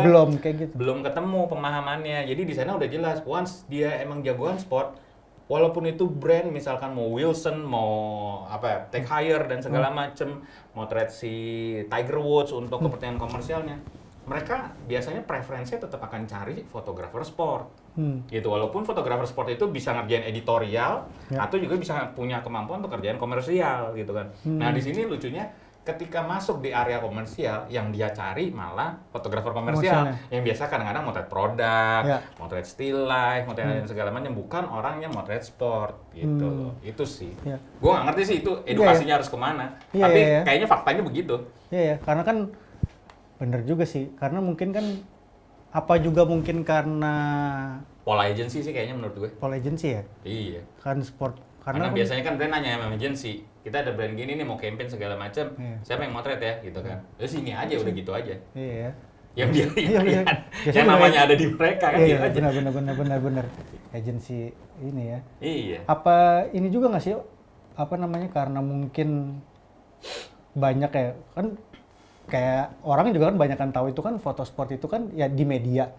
belum ketemu pemahamannya. Jadi di sana udah jelas, once dia emang jagoan sport, walaupun itu brand misalkan mau Wilson, mau Tag Heuer dan segala macem, motret si Tiger Woods untuk kepentingan komersialnya, mereka biasanya preferensinya tetap akan cari fotografer sport, gitu. Walaupun fotografer sport itu bisa ngerjain editorial atau juga bisa punya kemampuan untuk kerjaan komersial, gitu kan. Nah di sini lucunya, ketika masuk di area komersial, yang dia cari malah fotografer komersial yang biasa kadang-kadang motret produk, motret still life, motret segala macam, bukan orang yang motret sport, gitu. Itu sih. Gue nggak ngerti sih itu edukasinya harus kemana, tapi kayaknya faktanya begitu. Karena kan bener juga sih, karena mungkin kan mungkin karena pola agency sih kayaknya menurut gue. Pola agency ya? Iya. Kan sport, karena biasanya kan brand nanya sama agency, kita ada brand gini nih mau campaign segala macam, siapa yang motret ya gitu kan. Terus ini aja udah gitu aja. Iya. Yang dia yang namanya ada di mereka kan. Iya, benar. Agency ini ya. Iya. Apa ini juga nggak sih, karena mungkin banyak ya kan, kayak orang juga kan banyak kan tahu itu kan foto sport itu kan ya di media.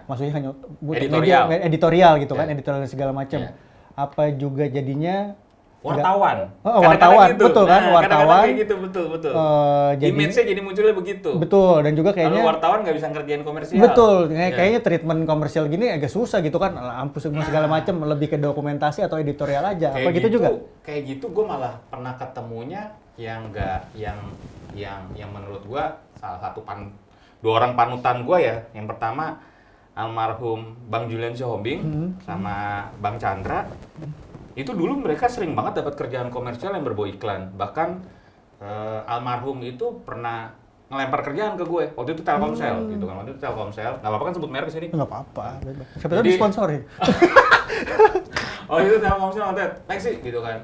Maksudnya hanya editorial gitu kan, editorial segala macam. Apa juga jadinya wartawan. Wartawan, gitu. Betul kan, wartawan. Kadang-kadang kayak gitu, betul. Image-nya jadi munculnya begitu. Betul, dan juga kayaknya kalau wartawan nggak bisa ngerjain komersial. Betul, kayaknya treatment komersial gini agak susah gitu kan, segala macam, lebih ke dokumentasi atau editorial aja. Kayak apa gitu juga? Kayak gitu gue malah pernah ketemunya yang menurut gue salah satu dua orang panutan gue ya. Yang pertama almarhum Bang Julian Sihombing sama Bang Chandra. Itu dulu mereka sering banget dapat kerjaan komersial yang berbau iklan. Bahkan almarhum itu pernah ngelempar kerjaan ke gue. Waktu itu Telkomsel gitu kan. Waktu itu Telkomsel. Nggak apa-apa kan sebut merek di sini? Nggak apa-apa. Siapa tahu disponsorin. Oh itu Telkomsel nonton, Lexi gitu kan.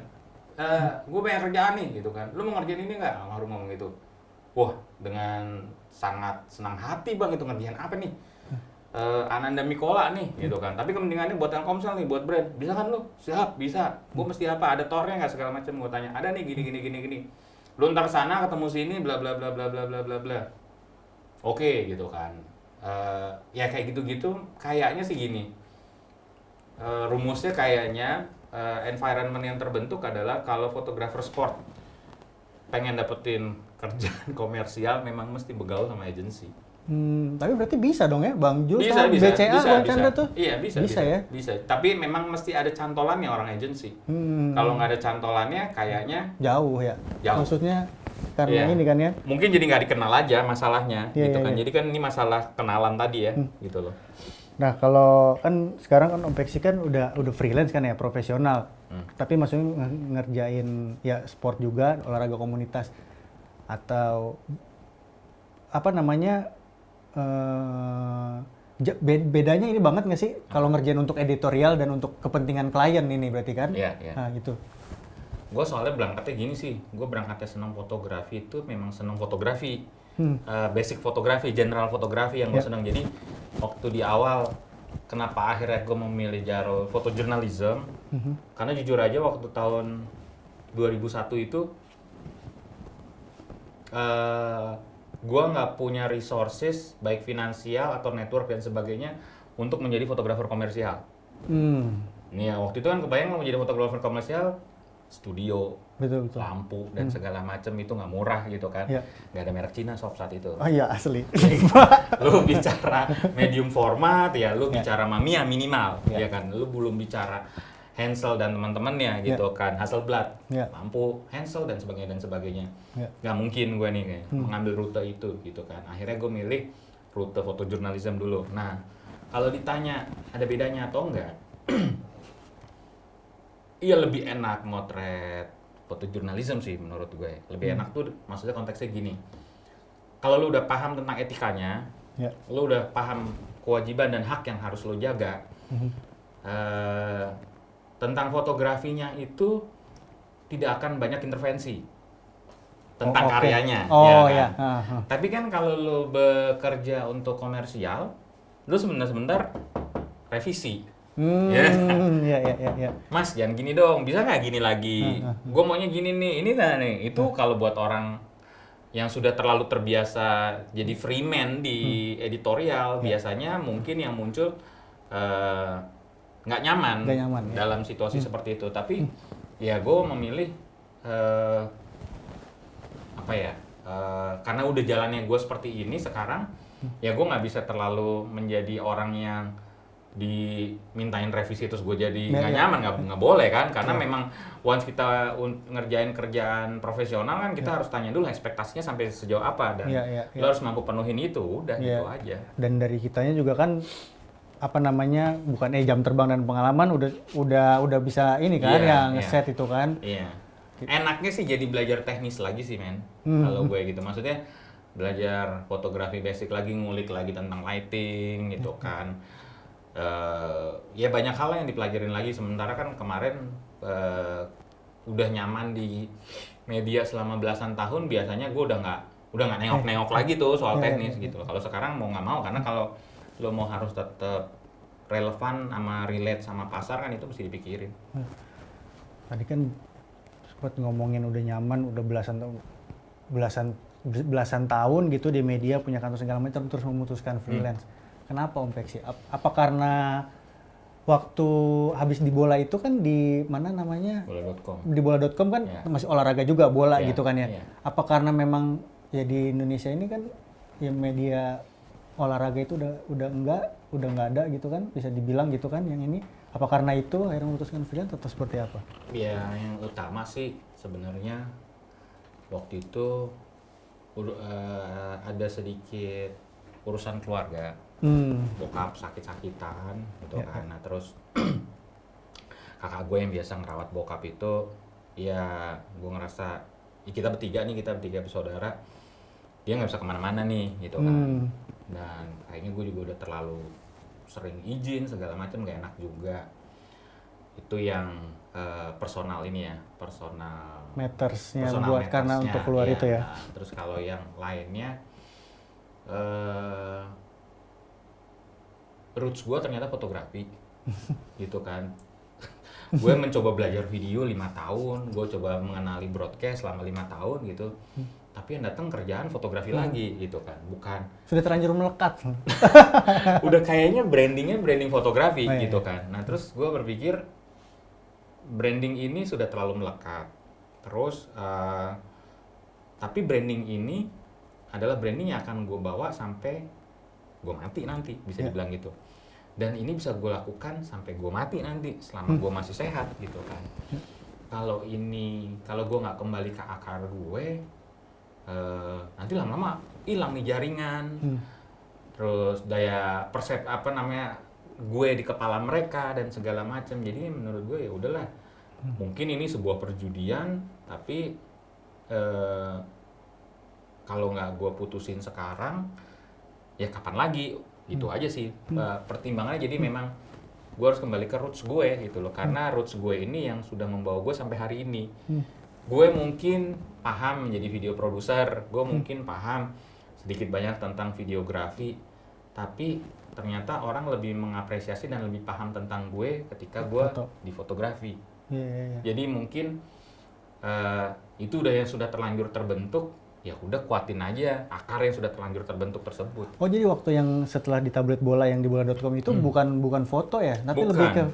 Gue pengen kerjaan nih gitu kan. Lu mau ngerjain ini nggak? Almarhum ngomong gitu. Wah, dengan sangat senang hati Bang, itu ngerjain apa nih? Ananda Mikola nih gitu kan, tapi kepentingannya buat Telkomsel nih, buat brand. Bisa kan lu? Siap, bisa. Gue mesti apa? Ada tornya nggak segala macam? Gue tanya. Ada nih gini. Lu ntar sana ketemu sini bla bla bla bla bla bla bla bla. Oke gitu kan. Ya kayak gitu-gitu. Kayaknya sih gini. Rumusnya kayaknya environment yang terbentuk adalah kalau fotografer sport pengen dapetin kerjaan komersial memang mesti begaul sama agensi. Tapi berarti bisa dong ya, Bang Jul bisa, BCA Bang Chandra tuh? Iya bisa ya? Bisa, tapi memang mesti ada cantolannya orang agensi. Kalau nggak ada cantolannya kayaknya jauh ya? Jauh. Maksudnya karena ini kan ya? Mungkin jadi nggak dikenal aja masalahnya gitu kan. Jadi kan ini masalah kenalan tadi ya, gitu loh. Nah kalau kan sekarang kan Om Peksi kan udah freelance kan ya, profesional. Tapi maksudnya ngerjain ya sport juga, olahraga komunitas atau apa namanya bedanya ini banget nggak sih kalau ngerjain untuk editorial dan untuk kepentingan klien ini berarti kan? Iya. Nah gitu. Gue soalnya berangkatnya gini sih, gue berangkatnya senang fotografi itu memang senang fotografi. Basic fotografi, general fotografi yang gue senang. Jadi waktu di awal kenapa akhirnya gue memilih jalur fotojurnalism, karena jujur aja waktu tahun 2001 itu gue nggak punya resources baik finansial atau network dan sebagainya untuk menjadi fotografer komersial. Nih ya, waktu itu kan kebayang mau menjadi fotografer komersial, studio, betul. lampu dan segala macam itu nggak murah gitu kan. Nggak ada merek Cina sob saat itu. Oh iya asli. Lu bicara medium format ya, lu bicara Mamiya minimal, ya kan. Lu belum bicara Hensel dan teman-temannya gitu kan, Hasselblad, lampu Hensel dan sebagainya. Nggak mungkin gue nih kayak mengambil rute itu gitu kan. Akhirnya gue milih rute fotojurnalism dulu. Nah, kalau ditanya ada bedanya atau enggak? Iya lebih enak motret fotojurnalism sih menurut gue. Lebih enak tuh maksudnya konteksnya gini. Kalau lu udah paham tentang etikanya, lu udah paham kewajiban dan hak yang harus lu jaga. Tentang fotografinya itu tidak akan banyak intervensi tentang karyanya. Ya kan? Tapi kan kalau lu bekerja untuk komersial, lu sebentar-sebentar revisi. Ya. Mas jangan gini dong, bisa nggak gini lagi? Gue maunya gini nih, ini nah nih. Itu kalau buat orang yang sudah terlalu terbiasa jadi freeman di editorial, biasanya mungkin yang muncul nggak nyaman dalam situasi seperti itu. Tapi ya gue memilih karena udah jalannya gue seperti ini sekarang, ya gue nggak bisa terlalu menjadi orang yang dimintain revisi terus gue jadi nggak nyaman, nggak boleh kan, karena memang once kita ngerjain kerjaan profesional kan kita harus tanya dulu ekspektasinya sampai sejauh apa dan lo harus mampu penuhin itu, udah gitu aja. Dan dari kitanya juga kan apa namanya bukan jam terbang dan pengalaman udah bisa ini kan yang ngeset itu kan. Enaknya sih jadi belajar teknis lagi sih men, kalau gue gitu, maksudnya belajar fotografi basic lagi, ngulik lagi tentang lighting gitu kan. Ya banyak hal yang dipelajarin lagi, sementara kan kemarin udah nyaman di media selama belasan tahun, biasanya gue udah nggak nengok lagi tuh soal teknis gitu. Kalau sekarang mau nggak mau, karena kalau lo mau harus tetap relevan sama relate sama pasar kan itu mesti dipikirin. Tadi kan sempat ngomongin udah nyaman, udah belasan tahun gitu di media, punya kantor segala macam, terus memutuskan freelance. Kenapa Om Peksi? Apa karena waktu habis di bola itu kan di mana namanya? Bola.com. Di bola.com kan masih olahraga juga, bola gitu kan ya. Apa karena memang ya di Indonesia ini kan ya media olahraga itu udah nggak ada gitu kan, bisa dibilang gitu kan yang ini. Apa karena itu akhirnya memutuskan freelance atau seperti apa? Ya yang utama sih sebenarnya waktu itu ada sedikit urusan keluarga. Bokap sakit-sakitan gitu kan. Nah terus kakak gue yang biasa ngerawat bokap itu, ya gue ngerasa ya kita bertiga bersaudara, dia nggak bisa kemana-mana nih gitu kan. Dan kayaknya gue juga udah terlalu sering izin segala macam, gak enak juga. Itu yang personal ini ya, personal mattersnya buat karena untuk keluar ya, itu ya. Nah, terus kalau yang lainnya roots gue ternyata fotografi gitu kan. Gue mencoba belajar video 5 tahun, gue coba mengenali broadcast selama 5 tahun gitu. Tapi yang datang kerjaan fotografi lagi gitu kan, bukan. Sudah terlanjur melekat. Udah kayaknya branding fotografi gitu kan. Nah terus gue berpikir branding ini sudah terlalu melekat. Terus tapi branding ini adalah branding yang akan gue bawa sampai gue mati nanti, bisa dibilang gitu. Dan ini bisa gue lakukan sampai gue mati nanti, selama gue masih sehat gitu kan. Kalau gue nggak kembali ke akar gue, nanti lama-lama hilang nih jaringan. Terus daya gue di kepala mereka dan segala macam. Jadi menurut gue ya udahlah, mungkin ini sebuah perjudian, tapi kalau nggak gue putusin sekarang, ya kapan lagi? Itu aja sih pertimbangannya. Jadi memang gue harus kembali ke roots gue gitu loh, karena roots gue ini yang sudah membawa gue sampai hari ini. Gue mungkin paham menjadi video produser, gue mungkin paham sedikit banyak tentang videografi, tapi ternyata orang lebih mengapresiasi dan lebih paham tentang gue ketika gue di fotografi. Jadi mungkin itu udah yang sudah terlanjur terbentuk, ya udah kuatin aja akar yang sudah terlanjur terbentuk tersebut. Oh, jadi waktu yang setelah di tablet bola yang di bola.com itu bukan foto ya, tapi lebih ke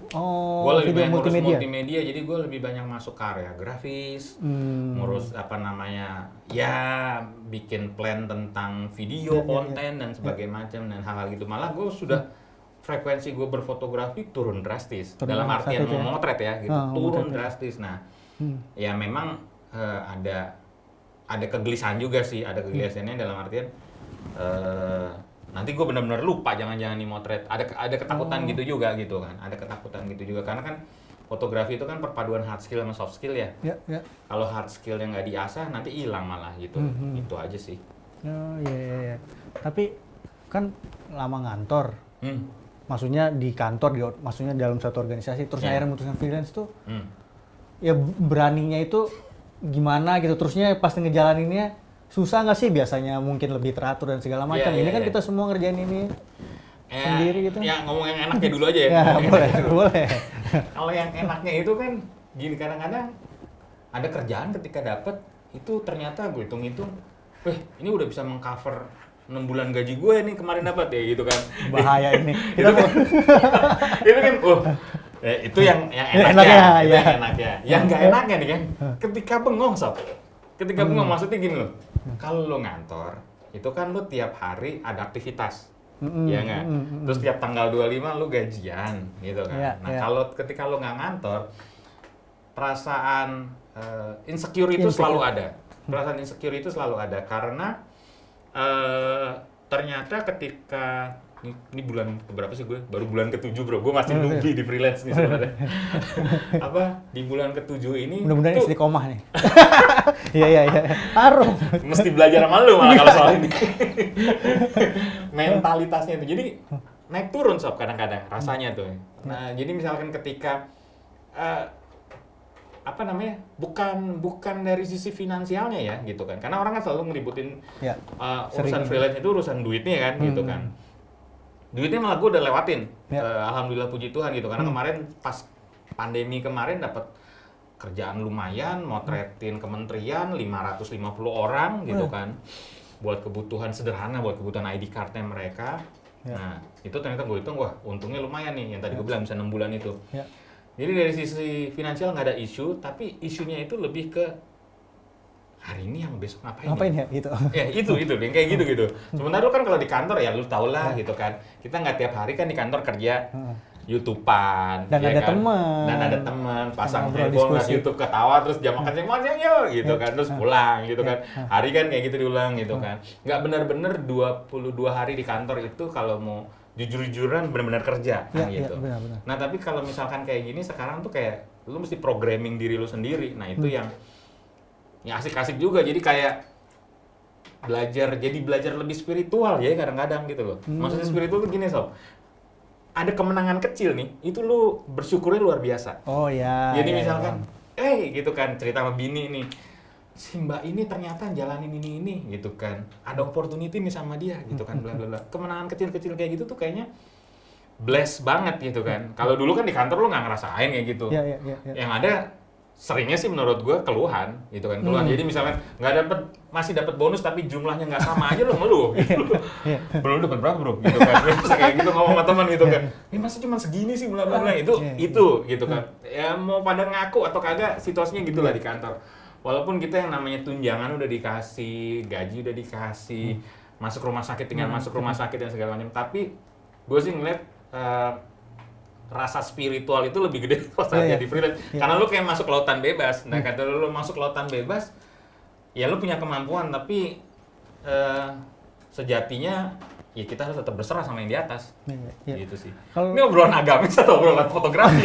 gue lebih video banyak multimedia. Jadi gue lebih banyak masuk karya grafis, ngurus apa namanya, ya bikin plan tentang video, konten dan sebagainya macam dan hal-hal gitu. Malah gue sudah frekuensi gue berfotografi turun drastis, dalam artian memotret ya gitu, turun drastis. Nah, ya memang ada kegelisahan juga sih, ada kegelisahannya dalam artian nanti gue benar-benar lupa jangan-jangan nih motret. Ada ketakutan gitu juga gitu kan, ada ketakutan gitu juga karena kan fotografi itu kan perpaduan hard skill sama soft skill ya. Kalau hard skill yang nggak diasah nanti hilang malah gitu. Itu aja sih. Oh iya. Tapi kan lama ngantor. Maksudnya di kantor, maksudnya dalam satu organisasi, terus akhirnya memutuskan freelance tuh. Ya beraninya itu gimana gitu, terusnya pas ngejalaninnya susah nggak sih? Biasanya mungkin lebih teratur dan segala macam. Ini kan kita semua ngerjain ini sendiri gitu. Ya ngomong yang enaknya dulu aja ya. Boleh. Kalau yang enaknya itu kan gini, kadang-kadang ada kerjaan ketika dapet itu ternyata gue hitung-hitung, ini udah bisa mengcover 6 bulan gaji gue nih kemarin dapat ya gitu kan. Bahaya ini. Itu kan itu yang enaknya, yang enaknya. Yang nggak enaknya nih kan, ketika bengong sob. Ketika bengong maksudnya gini loh, kalau lo ngantor, itu kan lo tiap hari ada aktivitas, ya nggak? Terus tiap tanggal 25 lo gajian, gitu kan. Kalau ketika lo nggak ngantor, perasaan insecure itu selalu ada. Perasaan insecure itu selalu ada, karena ternyata ketika ini bulan keberapa sih gue? Baru bulan ke-7 bro, gue masih nunggu di freelance nih sebenarnya. Di bulan ke-7 ini mudah-mudahan istiqomah nih. Iya. Harus. Mesti belajar sama lu malah kalau soal ini. Mentalitasnya itu, jadi naik turun sob kadang-kadang rasanya tuh. Nah jadi misalkan ketika bukan dari sisi finansialnya ya gitu kan, karena orang kan selalu ngeributin urusan freelance itu urusan duitnya kan gitu kan. Duitnya malah gue udah lewatin, alhamdulillah puji Tuhan gitu, karena kemarin pas pandemi kemarin dapat kerjaan lumayan, motretin kementerian 550 orang gitu kan, buat kebutuhan sederhana, buat kebutuhan ID card-nya mereka. Nah itu ternyata gue hitung, wah untungnya lumayan nih, yang tadi gue bilang bisa 6 bulan itu. Jadi dari sisi finansial nggak ada isu, tapi isunya itu lebih ke hari ini yang besok ngapain ya gitu. Ya itu yang kayak gitu. Sementara lu kan kalau di kantor ya lu tau lah gitu kan, kita nggak tiap hari kan di kantor kerja YouTube-an dan ya ada kan? teman pasang handphone lihat YouTube, ketawa, terus jam makan siang yuk gitu kan, terus pulang gitu kan. Hari kan kayak gitu diulang gitu kan, nggak bener-bener 22 hari di kantor itu kalau mau jujur-jujuran benar-benar kerja gitu. Benar. Nah tapi kalau misalkan kayak gini sekarang tuh kayak lu mesti programming diri lu sendiri. Nah itu yang asik-asik juga. Jadi kayak belajar lebih spiritual ya kadang-kadang gitu loh. Maksudnya spiritual tuh gini sob, ada kemenangan kecil nih, itu lu bersyukurnya luar biasa. Oh ya. Jadi misalkan, gitu kan cerita sama bini nih, si mbak ini ternyata jalanin ini gitu kan, ada opportunity nih sama dia gitu kan, bla bla bla. Kemenangan kecil-kecil kayak gitu tuh kayaknya bless banget gitu kan. Kalau dulu kan di kantor lu nggak ngerasain kayak gitu. Yang ada seringnya sih menurut gue keluhan gitu kan, keluhan. Jadi misalnya masih dapat bonus tapi jumlahnya nggak sama aja lo ngeluh gitu. Belum dapat berapa bro gitu kan. Bisa kayak gitu ngomong sama teman gitu kan. Ini masih cuma segini sih bla bla bla. Itu gitu kan. Ya mau pada ngaku atau kagak situasinya gitulah di kantor. Walaupun kita yang namanya tunjangan udah dikasih, gaji udah dikasih, masuk rumah sakit tinggal masuk rumah sakit dan segala macam, tapi gue sih ngeliat rasa spiritual itu lebih gede pas saatnya di freelance. Karena lu kayak masuk lautan bebas. Nah kata lu masuk lautan bebas, ya lu punya kemampuan, tapi sejatinya ya kita harus tetap berserah sama yang di atas. Gitu sih. Ini obrolan agamis atau obrolan fotografi?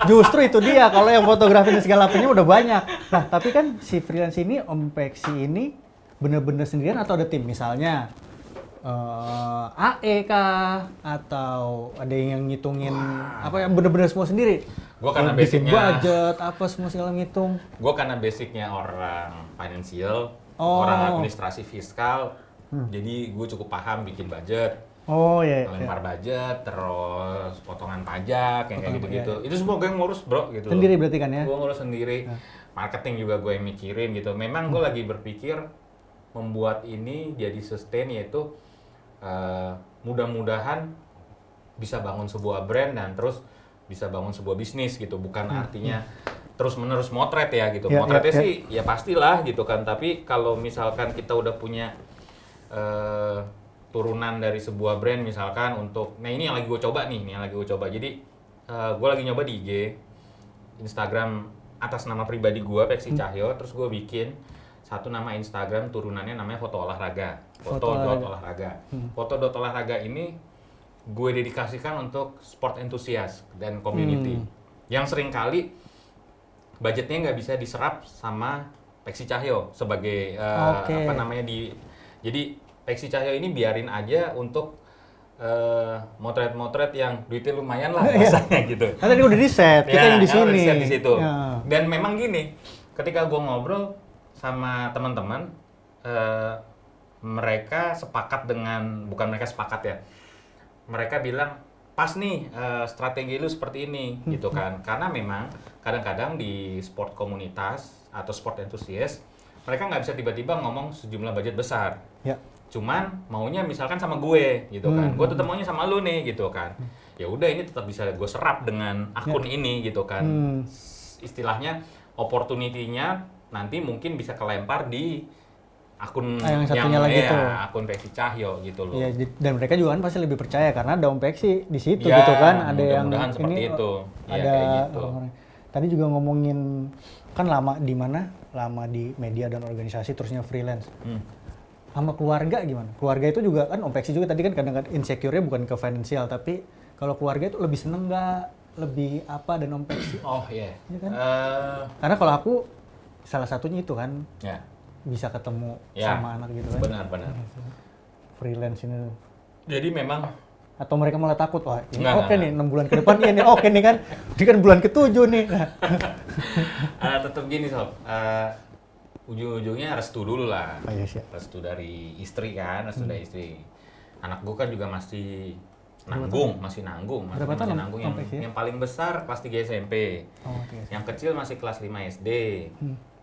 Justru itu dia, kalau yang fotografi dan segala punya udah banyak. Nah, tapi kan si freelance ini, Om Peksi ini bener-bener sendirian atau ada tim? Misalnya AE kah? Atau ada yang ngitungin apa yang bener-bener semua sendiri? Gua karena bikin basicnya budget, apa semua segala ngitung. Gua karena basicnya orang financial, orang administrasi fiskal, jadi gue cukup paham bikin budget. Lempar budget, terus potongan pajak, yang kayak gitu-gitu. Itu semua gue yang ngurus, bro, gitu. Sendiri berarti kan ya? Gue ngurus sendiri. Marketing juga gue yang mikirin gitu. Memang gue lagi berpikir membuat ini jadi sustain, yaitu mudah-mudahan bisa bangun sebuah brand dan terus bisa bangun sebuah bisnis gitu. Bukan artinya terus-menerus motret ya gitu. Motretnya sih ya pastilah gitu kan. Tapi kalau misalkan kita udah punya turunan dari sebuah brand misalkan untuk, nah ini yang lagi gue coba nih, jadi gue lagi nyoba di IG, Instagram atas nama pribadi gue, Peksi Cahyo, terus gue bikin satu nama Instagram turunannya namanya foto olahraga, foto.olahraga. Foto.olahraga ini gue dedikasikan untuk sport enthusiast dan community yang seringkali budgetnya nggak bisa diserap sama Peksi Cahyo sebagai jadi Peksi Cahyo ini biarin aja untuk motret-motret yang duitnya lumayan lah rasanya gitu. Kan tadi udah di-set, kita yang di sini. Udah di-set di situ. Dan memang gini, ketika gue ngobrol sama teman-teman, mereka sepakat dengan, bukan mereka sepakat ya, mereka bilang pas nih strategi lu seperti ini gitu kan. Karena memang kadang-kadang di sport komunitas atau sport enthusiast, mereka nggak bisa tiba-tiba ngomong sejumlah budget besar. Cuman maunya misalkan sama gue gitu kan, gue tetap maunya sama lu nih gitu kan. Ya udah, ini tetap bisa gue serap dengan akun ini gitu kan. Istilahnya opportunity-nya nanti mungkin bisa kelempar di akun yang satunya lagi tuh, akun Peksi Cahyo gitu loh. Iya, dan mereka juga kan pasti lebih percaya karena ada Om Peksi di situ gitu kan. Ada yang seperti itu. Ada gitu. Tadi juga ngomongin kan lama di mana? Lama di media dan organisasi, terusnya freelance. Sama keluarga gimana? Keluarga itu juga kan, Om Peksi juga tadi kan kadang-kadang insecure-nya bukan ke finansial, tapi kalau keluarga itu lebih seneng nggak? Lebih apa dan Om Peksi? Oh iya. Ya kan? Karena kalau aku salah satunya itu kan bisa ketemu sama anak gitu kan. Benar. Freelance ini. Jadi memang atau mereka malah takut, wah ini oke nih 6 bulan ke depan ini oke nih kan. Ini kan bulan ke-7 nih. Tetap gini sob. Ujung-ujungnya restu dulu lah. Restu dari istri kan, restu dari istri. Anak gue kan juga masih nanggung. Berapa tahun? Yang paling besar kelas 3 SMP. Yang kecil masih kelas 5 SD.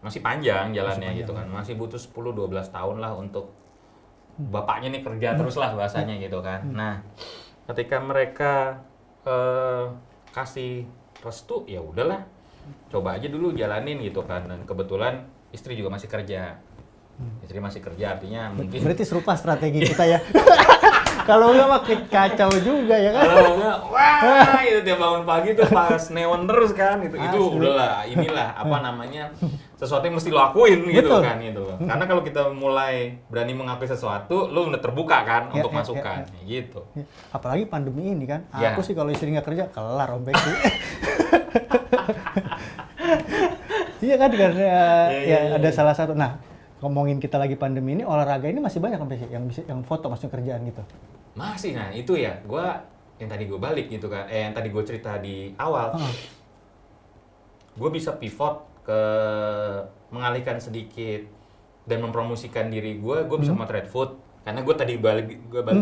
Masih panjang jalannya gitu kan. Masih butuh 10-12 tahun lah untuk bapaknya nih kerja terus lah bahasanya gitu kan. Nah, ketika mereka kasih restu, ya udahlah. Coba aja dulu jalanin gitu kan. Dan kebetulan istri juga masih kerja. Istri masih kerja artinya mungkin. Berarti serupa strategi kita ya. Kalau enggak mah kacau juga ya kan. Kalau enggak, wah itu tiap bangun pagi tuh pas neon terus kan itu udahlah, inilah apa namanya, sesuatu yang mesti lo akuin gitu kan gitu. Karena kalau kita mulai berani mengakui sesuatu, lo udah terbuka kan untuk masukan gitu. Apalagi pandemi ini kan. Aku sih kalau istri nggak kerja kelar Om Peksi. Iya kan, karena ada salah satu. Nah, ngomongin kita lagi pandemi ini, olahraga ini masih banyak Om Peksi yang foto maksudnya kerjaan gitu. Masih, nah itu ya, yang tadi gue balik gitu kan, yang tadi gue cerita di awal, gue bisa pivot ke mengalihkan sedikit dan mempromosikan diri gue bisa motret food, karena gue tadi balik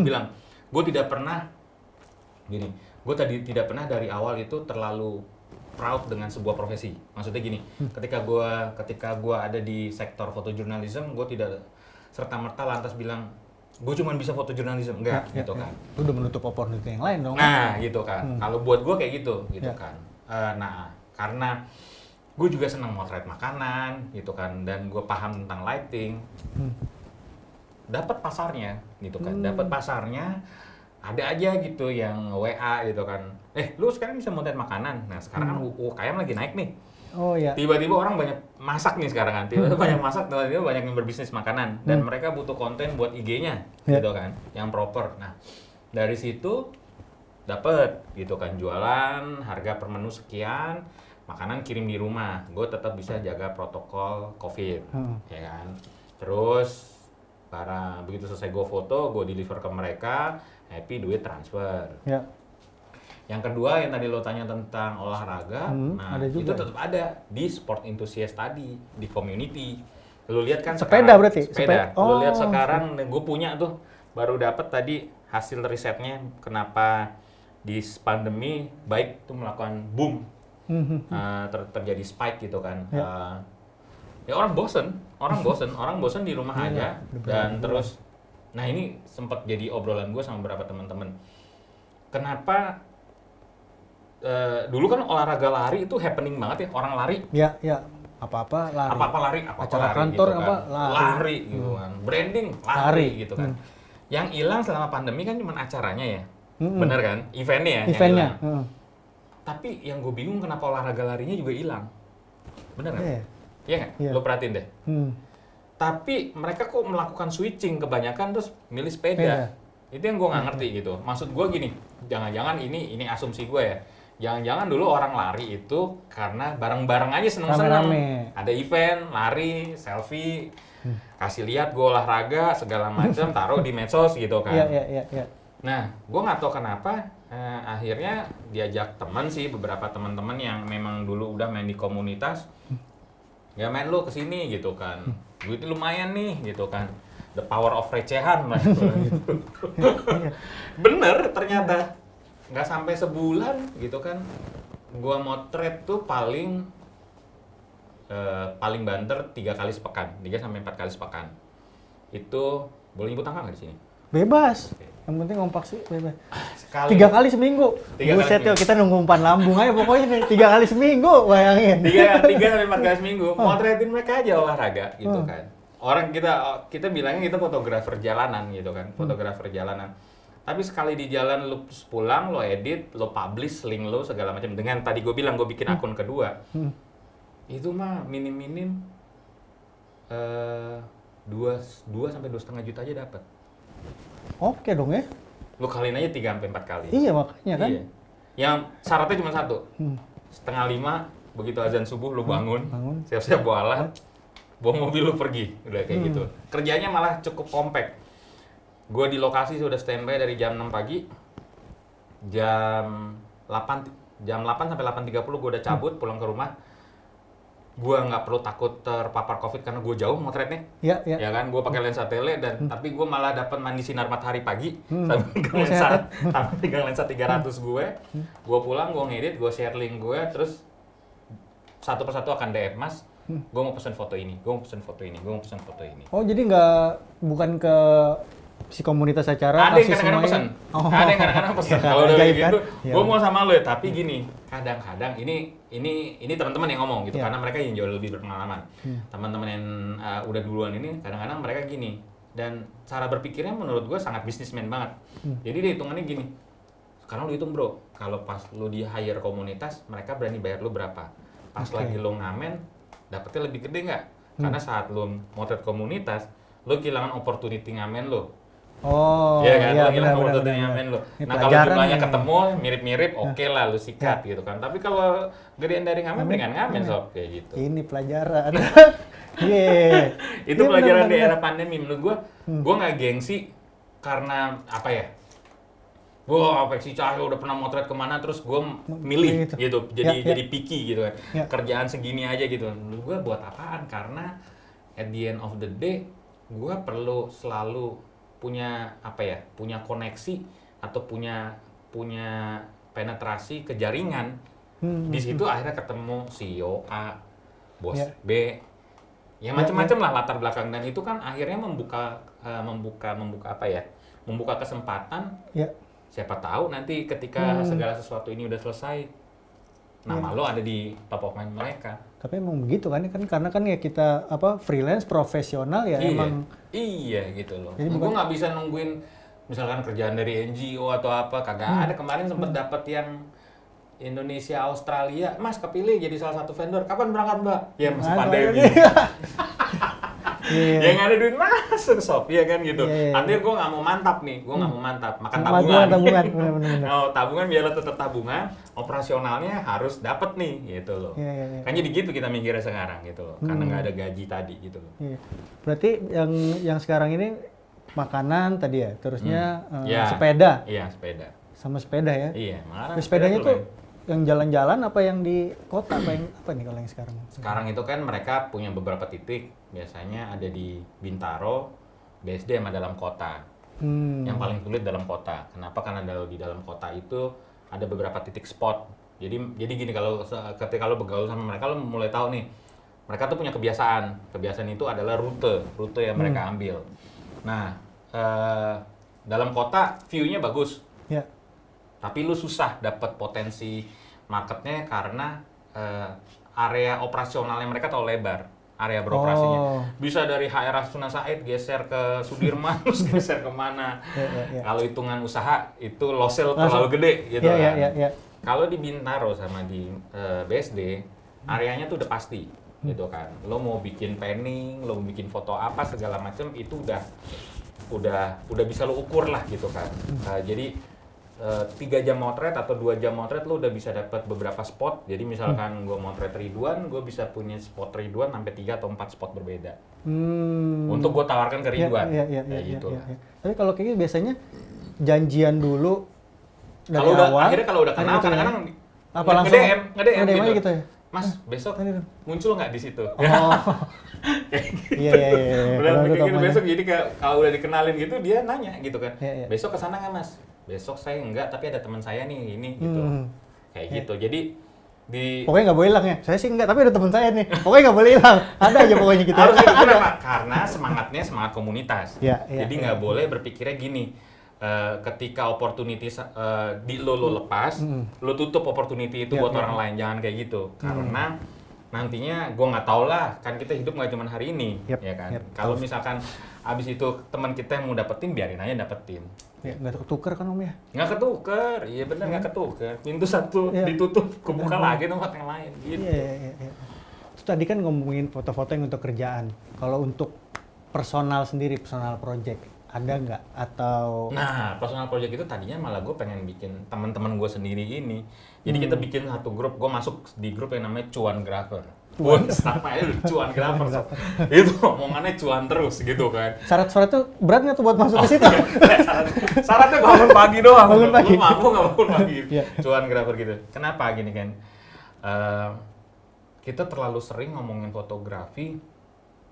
bilang, gue tidak pernah dari awal itu terlalu proud dengan sebuah profesi. Maksudnya gini, ketika gue ada di sektor fotojurnalism, gue tidak serta-merta lantas bilang gue cuma bisa fotojurnalism, enggak gitu kan. Itu udah menutup opportunity yang lain dong. Nah, gitu kan. Kalau buat gue kayak gitu kan. Nah, karena gue juga senang motret makanan gitu kan, dan gue paham tentang lighting. Dapat pasarnya gitu kan. Dapat pasarnya. Ada aja gitu yang WA gitu kan. Lu sekarang bisa motret makanan. Nah, sekarang kan UKM lagi naik nih. Oh iya. Tiba-tiba orang banyak masak nih sekarang kan. Tiba-tiba banyak masak, tiba-tiba banyak yang berbisnis makanan dan mereka butuh konten buat IG-nya gitu kan, yang proper. Nah, dari situ dapet gitu kan, jualan harga per menu sekian, makanan kirim di rumah. Gue tetap bisa jaga protokol COVID, ya kan. Terus begitu selesai gue foto, gue deliver ke mereka, happy, duit transfer. Ya. Yang kedua yang tadi lo tanya tentang olahraga, nah ada juga itu tetap ada di sport enthusiast tadi, di community. Lo lihat kan sepeda sekarang, berarti? Sepeda. Oh. Lo lihat sekarang, gue punya tuh, baru dapat tadi hasil risetnya kenapa di pandemi bike tuh melakukan boom, terjadi spike gitu kan. Ya orang bosen di rumah aja dan terus, nah ini sempat jadi obrolan gue sama beberapa teman-teman. Kenapa dulu kan olahraga lari itu happening banget ya, orang lari. Ya. Apa-apa lari. Acara lari, kantor gitu apa kan. Lari gitu kan. Branding lari gitu kan. Yang hilang selama pandemi kan cuma acaranya ya. Bener kan? Eventnya. Tapi yang gue bingung kenapa olahraga larinya juga hilang. Bener kan? Iya nggak? Lo perhatiin deh. Tapi mereka kok melakukan switching kebanyakan terus milih sepeda. Itu yang gue nggak ngerti gitu. Maksud gue gini, jangan-jangan ini asumsi gue ya. Jangan-jangan dulu orang lari itu karena bareng-bareng aja seneng-seneng. Ada event, lari, selfie, kasih lihat gue olahraga, segala macam, taruh di medsos gitu kan. Iya. Nah, gue nggak tahu kenapa akhirnya diajak teman sih, beberapa teman-teman yang memang dulu udah main di komunitas. Ya main lu kesini gitu kan. Duitnya lumayan nih gitu kan. The power of recehan lah gitu. Bener ternyata. Nggak sampai sebulan gitu kan, gua motret tuh paling banter 3 kali sepekan, 3 sampai 4 kali sepekan. Itu boleh nyebut angka nggak di sini? Bebas. Yang penting kompak sih bebas. 3 kali seminggu. Buset yo, kita nunggu umpan lambung aja pokoknya nih. 3 kali seminggu, bayangin. 3 sampai 4 kali seminggu. Motretin mereka aja olahraga gitu kan. Orang kita bilangnya kita fotografer jalanan gitu kan, fotografer jalanan. Tapi sekali di jalan lu pulang, lo edit, lo publish link lo segala macam. Dengan tadi gue bilang gue bikin akun kedua, itu mah minim 2 sampai 2,5 juta aja dapat. Oke dong ya. Lo kaliin aja 3 sampai 4 kali. Iya makanya kan. Iya. Yang syaratnya cuma satu, 4:30 begitu azan subuh lo bangun. Siap-siap bawa alat, bawa mobil lo pergi, udah kayak gitu. Kerjanya malah cukup compact. Gue di lokasi sudah standby dari jam 6 pagi, jam 8 sampai 8:30 gue udah cabut pulang ke rumah. Gue nggak perlu takut terpapar COVID karena gue jauh motretnya. Iya. Ya kan, gue pakai lensa tele dan tapi gue malah dapat mandi sinar matahari pagi sampai pegang lensa 300 gue. Gue pulang, gue ngedit, gue share link gue, terus satu persatu akan DM, Mas. Gue mau pesen foto ini, gue mau pesen foto ini, gue mau pesen foto ini. Oh jadi bukan ke si komunitas acara ada yang kadang-kadang pesan, ada yang kadang-kadang pesan. Kalau udah kayak gitu, gue mau sama lo ya. Tapi gini, kadang-kadang ini teman-teman yang ngomong gitu, karena mereka yang jauh lebih berpengalaman. Teman-teman yang udah duluan ini, kadang-kadang mereka gini. Dan cara berpikirnya menurut gue sangat bisnismen banget. Jadi dia hitungannya gini. Sekarang lo hitung bro, kalau pas lo di hire komunitas, mereka berani bayar lo berapa? Pas lagi lo ngamen, dapetnya lebih gede nggak? Karena saat lo motret komunitas, lo kehilangan opportunity ngamen lo. Oh, iya kan, iya, lo kehilangan opportunity ngamen lo. Nah kalau jumlahnya ketemu, mirip-mirip, oke lah lo sikat gitu kan. Tapi kalau gedean dari ngamen, dengan ngamen sob, kayak gitu. Ini pelajaran. Itu pelajaran di era pandemi. Menurut gue nggak gengsi karena apa ya? Wah, Peksi Cahyo udah pernah motret kemana, terus gue milih gitu, jadi picky gitu kan. Kerjaan segini aja gitu. Menurut gue buat apaan? Karena at the end of the day, gue perlu selalu punya punya koneksi atau punya penetrasi ke jaringan. Di situ akhirnya ketemu CEO A, bos B, ya macam-macam lah latar belakang, dan itu kan akhirnya membuka kesempatan. Siapa tahu nanti ketika segala sesuatu ini udah selesai, nama lo ada di top of mind mereka. Tapi emang begitu kan karena kan ya kita freelance profesional ya. Iya gitu loh. Gue nggak bisa nungguin misalkan kerjaan dari NGO atau apa, kagak ada. Kemarin sempet dapet yang Indonesia Australia, Mas kepilih jadi salah satu vendor. Kapan berangkat Mbak? Ya masih Nah, pandemi. Iya. Yang ada duit masuk sob, ya kan gitu. Iya. Nanti gue nggak mau mantap nih, gue nggak mau mantap, makan Tabungan, tabungan. bener-bener. Nah, tabungan biar tetap tabungan, operasionalnya harus dapat nih, gitu loh. Iya. Kan jadi gitu kita mikirnya sekarang gitu loh, karena nggak ada gaji tadi gitu loh. Iya. Berarti yang sekarang ini makanan tadi ya, terusnya Ya. sepeda. Iya, sepeda. Sama sepeda ya. Iya, malah Terus sepedanya sepeda tuh yang jalan-jalan apa yang di kota apa nih kalau yang sekarang? sekarang itu kan mereka punya beberapa titik, biasanya ada di Bintaro, BSD sama dalam kota. Yang paling sulit dalam kota. Kenapa? Karena di dalam kota itu ada beberapa titik spot. Jadi gini, kalau ketika lo bergaul sama mereka, lo mulai tahu nih, mereka tuh punya kebiasaan. Kebiasaan itu adalah rute yang mereka ambil. Nah, dalam kota view-nya bagus. Ya. Tapi lu susah dapat potensi marketnya karena area operasionalnya mereka terlalu lebar, area beroperasinya. Bisa dari HR Rasuna Said geser ke Sudirman, terus geser kemana. Ya. Kalau hitungan usaha itu lossnya terlalu gede gitu kan. Ya. Kalau di Bintaro sama di BSD, areanya tuh udah pasti gitu kan. Lo mau bikin planning, lo mau bikin foto apa segala macam itu udah bisa lo ukur lah gitu kan. Jadi 3 jam motret atau 2 jam motret lo udah bisa dapat beberapa spot. Jadi misalkan gue motret Ridwan, gue bisa punya spot Ridwan sampai 3 atau 4 spot berbeda. Untuk gue tawarkan ke Ridwan. Kayak gitu. Tapi kalau kayak gitu biasanya janjian dulu dari Kalau udah awal. Akhirnya kalau udah kenal kadang-kadang apa langsung nge-DM aja gitu. gitu ya? Mas, besok muncul nggak di situ? Iya. Udah kayak gitu besok, jadi kalau udah dikenalin gitu dia nanya gitu kan. Iya. Besok kesana nggak Mas? Besok saya enggak, tapi ada teman saya nih ini gitu. Kayak gitu. Jadi pokoknya nggak boleh hilang ya. Saya sih enggak, tapi ada teman saya nih. Pokoknya nggak boleh hilang. Ada aja pokoknya gitu. Harus gitu. Kenapa? Karena semangatnya semangat komunitas. Jadi nggak boleh berpikirnya gini. Ketika opportunity lo lepas, lo tutup opportunity itu buat orang lain. Jangan kayak gitu. Karena nantinya gue nggak tahu lah, kan kita hidup nggak cuma hari ini, ya kan. Kalau misalkan abis itu teman kita yang mau dapetin, biarin aja dapetin. Ya, nggak ketuker kan Om ya? Nggak ketuker, iya bener nggak ketuker. Pintu satu ditutup, kebuka lagi tempat yang lain. Gitu. Iya. Terus tadi kan ngomongin foto-foto yang untuk kerjaan. Kalau untuk personal sendiri, personal project, ada nggak? Atau... Nah, personal project itu tadinya malah gue pengen bikin teman-teman gue sendiri ini. Jadi kita bikin satu grup, gue masuk di grup yang namanya Cuan Grafer. Sama aja Cuan Grafer. Itu omongannya cuan terus gitu kan. Syarat-syarat tuh berat nggak tuh buat masuk ke situ? Syaratnya bangun pagi doang. Bangun pagi. Lu mampu nggak bangun pagi? Iya. Cuan Grafer gitu. Kenapa gini kan? Kita terlalu sering ngomongin fotografi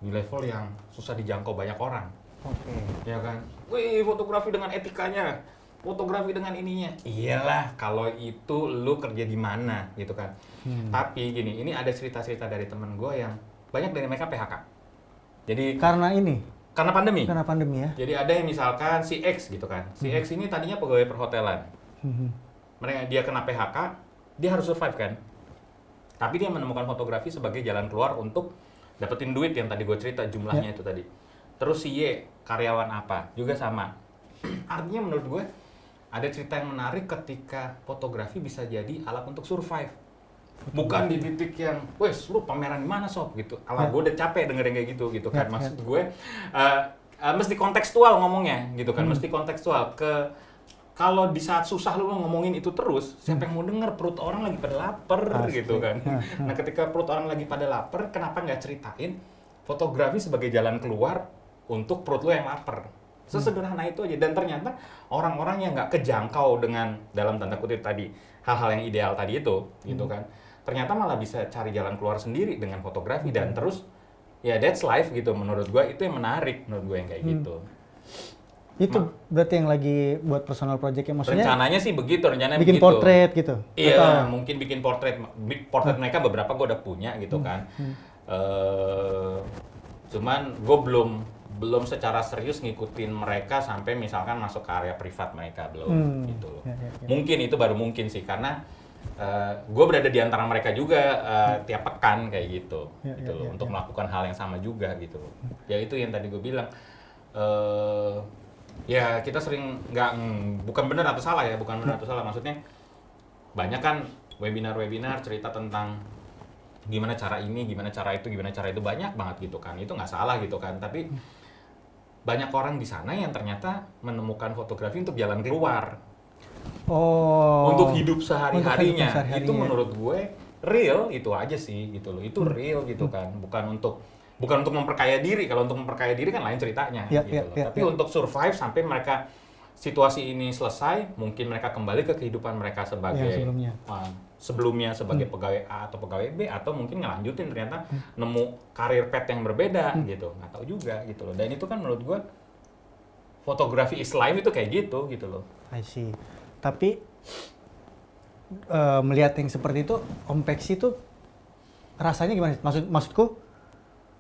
di level yang susah dijangkau banyak orang. Oke. Ya kan? Wih, fotografi dengan etikanya, fotografi dengan ininya. Iyalah, kalau itu lu kerja di mana gitu kan. Tapi gini, ini ada cerita-cerita dari temen gue yang banyak dari mereka PHK. Jadi Karena pandemi. karena pandemi ya. Jadi ada yang misalkan si X gitu kan. Si X ini tadinya pegawai perhotelan. Dia kena PHK, dia harus survive kan. Tapi dia menemukan fotografi sebagai jalan keluar untuk dapetin duit yang tadi gue cerita jumlahnya itu tadi. Terus si Y, karyawan apa, juga sama. Artinya menurut gue, ada cerita yang menarik ketika fotografi bisa jadi alat untuk survive. Bukan di titik yang, wes lu pameran di mana sob gitu. Alah gue udah capek dengerin kayak gitu kan. Maksud gue, mesti kontekstual ngomongnya gitu kan. Mesti kontekstual kalau di saat susah lu ngomongin itu terus, siapa yang mau denger? Perut orang lagi pada lapar gitu kan. Nah ketika perut orang lagi pada lapar, kenapa nggak ceritain fotografi sebagai jalan keluar untuk perut lu yang lapar? Sesederhana itu aja. Dan ternyata orang-orang yang nggak kejangkau dengan dalam tanda kutip tadi hal-hal yang ideal tadi itu gitu kan, ternyata malah bisa cari jalan keluar sendiri dengan fotografi. Dan terus ya that's life gitu. Menurut gue itu yang menarik, menurut gue yang kayak gitu. Itu berarti yang lagi buat personal project yang maksudnya rencananya sih begitu, rencananya bikin begitu. portrait gitu. Iya, mungkin bikin portrait mereka beberapa gue udah punya gitu kan. Cuman gue belum secara serius ngikutin mereka sampai misalkan masuk ke area privat mereka, belum gitu loh. Ya. Mungkin itu baru mungkin sih, karena gue berada di antara mereka juga tiap pekan kayak gitu, untuk melakukan hal yang sama juga gitu. Ya itu yang tadi gue bilang. Ya kita sering bukan benar atau salah ya, bukan benar atau salah, maksudnya banyak kan webinar cerita tentang gimana cara ini, gimana cara itu, banyak banget gitu kan. Itu nggak salah gitu kan, tapi banyak orang di sana yang ternyata menemukan fotografi untuk jalan keluar. Untuk hidup sehari-harinya. Itu menurut gue real, itu aja sih gitu loh. Itu real gitu kan. Bukan untuk memperkaya diri. Kalau untuk memperkaya diri kan lain ceritanya gitu loh. Tapi untuk survive sampai mereka situasi ini selesai, mungkin mereka kembali ke kehidupan mereka sebagai sebelumnya sebagai pegawai A atau pegawai B, atau mungkin ngelanjutin ternyata nemu karir path yang berbeda gitu, nggak tahu juga gitu loh. Dan itu kan menurut gue fotografi is life itu kayak gitu loh. I see. Tapi melihat yang seperti itu, Om Peksi itu rasanya gimana? Maksudku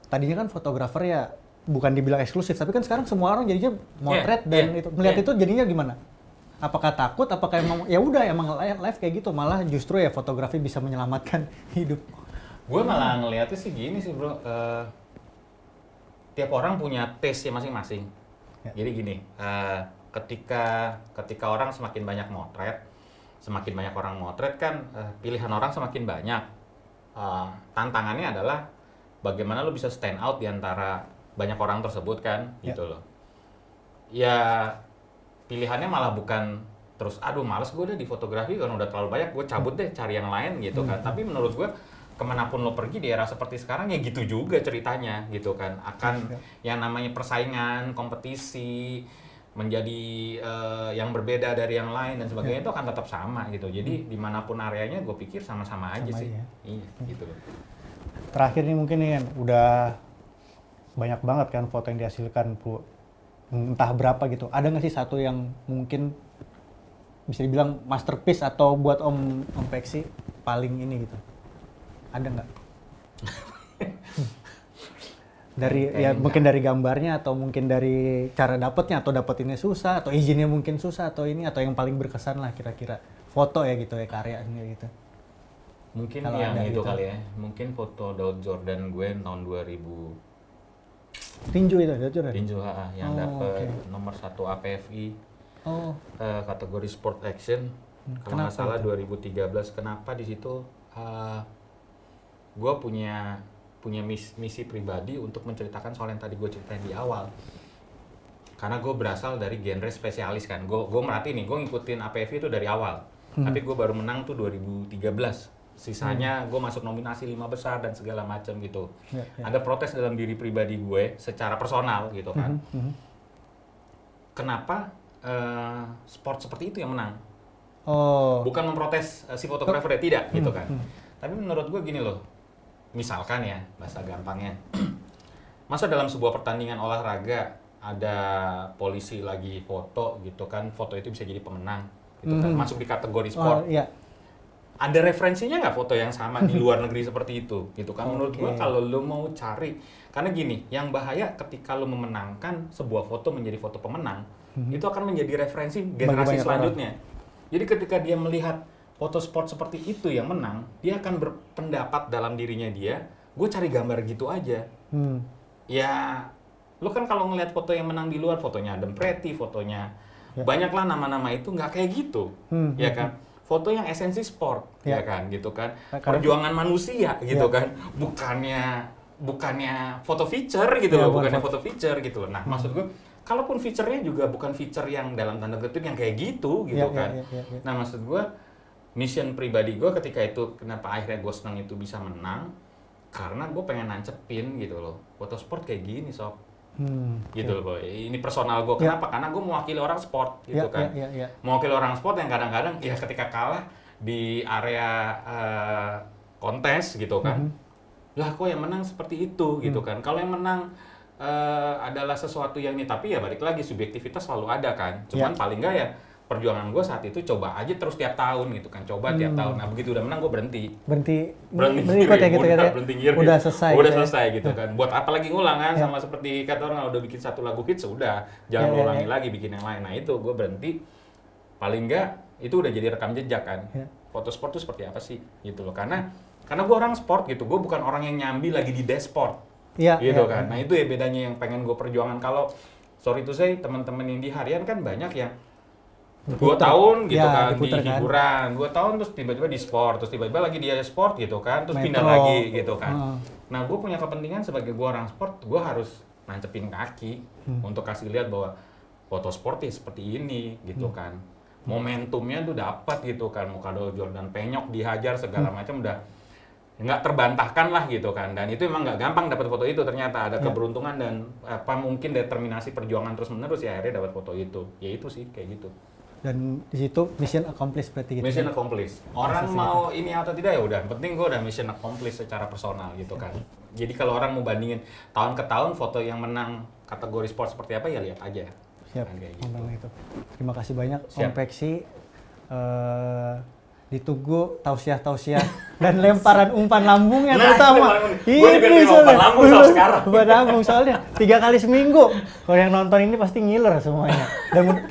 tadinya kan fotografer ya bukan dibilang eksklusif, tapi kan sekarang semua orang jadinya motret dan itu melihat itu jadinya gimana? Apakah takut? Apakah emang ya udah emang live kayak gitu, malah justru ya fotografi bisa menyelamatkan hidup? Gue malah ngeliatnya sih gini sih bro, tiap orang punya taste-nya masing-masing. Jadi gini, ketika orang semakin banyak orang motret kan pilihan orang semakin banyak. Tantangannya adalah bagaimana lo bisa stand out di antara banyak orang tersebut kan, gitu loh. Ya pilihannya malah bukan terus, aduh males gue deh di fotografi kan udah terlalu banyak, gue cabut deh cari yang lain gitu kan. Tapi menurut gue kemanapun lo pergi di era seperti sekarang ya gitu juga ceritanya gitu kan. Akan yang namanya persaingan, kompetisi, menjadi yang berbeda dari yang lain dan sebagainya itu akan tetap sama gitu. Jadi dimanapun areanya gue pikir sama-sama aja sih. Iya gitu loh. Terakhir nih mungkin nih kan, udah banyak banget kan foto yang dihasilkan, entah berapa gitu. Ada nggak sih satu yang mungkin bisa dibilang masterpiece atau buat Om Peksi paling ini gitu? Ada nggak? Dari ya mungkin dari gambarnya atau mungkin dari cara dapetnya, atau dapetinnya susah, atau izinnya mungkin susah, atau ini, atau yang paling berkesan lah kira-kira foto ya gitu ya, karya sendiri gitu. Mungkin kalau yang itu gitu kali ya, mungkin foto Daud Jordan gue tahun 2000 tinju itu, Daud Jordan? Tinju, yang dapet nomor 1 APFI kategori sport action. Kalau nggak salah 2013. Kenapa di situ gue punya misi pribadi untuk menceritakan soal yang tadi gue ceritain di awal. Karena gue berasal dari genre spesialis kan. Gue merhatiin nih, gue ngikutin APFI itu dari awal. Tapi gue baru menang tuh 2013. Sisanya gue masuk nominasi 5 besar dan segala macam gitu. Ada protes dalam diri pribadi gue secara personal gitu kan. Kenapa sport seperti itu yang menang? Bukan memprotes si fotografer ya, tidak gitu kan. Tapi menurut gue gini loh, misalkan ya bahasa gampangnya, masa dalam sebuah pertandingan olahraga ada polisi lagi foto gitu kan, foto itu bisa jadi pemenang gitu kan, masuk di kategori sport. Ada referensinya nggak foto yang sama di luar negeri seperti itu gitu kan? Menurut gua kalau lo mau cari, karena gini, yang bahaya ketika lo memenangkan sebuah foto menjadi foto pemenang, itu akan menjadi referensi generasi selanjutnya. Jadi ketika dia melihat foto sport seperti itu yang menang, dia akan berpendapat dalam dirinya dia, gue cari gambar gitu aja. Ya, lo kan kalau ngelihat foto yang menang di luar, fotonya Adam Pretty, fotonya banyaklah nama-nama itu, nggak kayak gitu, ya kan? Foto yang esensi sport, ya kan, gitu kan, perjuangan manusia, gitu kan, bukannya foto feature gitu loh, bukannya foto feature gitu loh. Nah, maksud gue, kalaupun feature-nya juga bukan feature yang dalam tanda kutip yang kayak gitu, gitu kan. Nah, maksud gue, mission pribadi gue ketika itu, kenapa akhirnya gue senang itu bisa menang, karena gue pengen nancepin gitu loh, foto sport kayak gini sob. Gitu loh boy. Ini personal gue. Kenapa? Karena gue mewakili orang sport gitu kan. Mewakili orang sport yang kadang-kadang ya ketika kalah di area kontes gitu kan. Lah kok yang menang seperti itu gitu kan. Kalau yang menang adalah sesuatu yang ini, tapi ya balik lagi subjektivitas selalu ada kan. Cuman paling enggak ya perjuangan gue saat itu coba aja terus tiap tahun gitu kan, coba tiap tahun. Nah begitu udah menang gue berhenti ikut ya gitu ya, udah selesai gitu kan. Buat apa lagi ngulang kan, sama seperti kata orang udah bikin satu lagu hits sudah, jangan ulangi lagi bikin yang lain. Nah itu gue berhenti, paling enggak itu udah jadi rekam jejak kan. Foto sport tuh seperti apa sih gitu loh, karena gue orang sport gitu, gue bukan orang yang nyambi lagi di dashboard gitu kan. Nah itu ya bedanya yang pengen gue perjuangan. Kalau sorry to say, teman-teman yang di harian kan banyak yang 2 tahun gitu ya, kan di diputer kan. hiburan, 2 tahun terus tiba-tiba di sport, terus tiba-tiba lagi di sport gitu kan, terus pindah lagi gitu kan. Nah gue punya kepentingan sebagai gue orang sport, gue harus nancepin kaki untuk kasih lihat bahwa foto sport ya seperti ini gitu kan. Momentumnya tuh dapat gitu kan, muka Jordan penyok dihajar segala macam udah nggak terbantahkan lah gitu kan, dan itu emang nggak gampang dapat foto itu, ternyata ada keberuntungan dan apa mungkin determinasi perjuangan terus menerus ya akhirnya dapat foto itu, ya itu sih kayak gitu. Dan di situ mission accomplished berarti gitu. Mission accomplished. Orang mau ini atau tidak ya udah, penting gue udah mission accomplished secara personal gitu kan. Jadi kalau orang mau bandingin tahun ke tahun foto yang menang kategori sport seperti apa ya lihat aja. Siap. Kan, kayak gitu. Itu. Terima kasih banyak Siap. Om Peksi. Ditunggu tausiah dan lemparan umpan lambungnya terutama. Ini umpan lambung sekarang. Umpan lambung soalnya 3 kali seminggu. Kalau yang nonton ini pasti ngiler semuanya.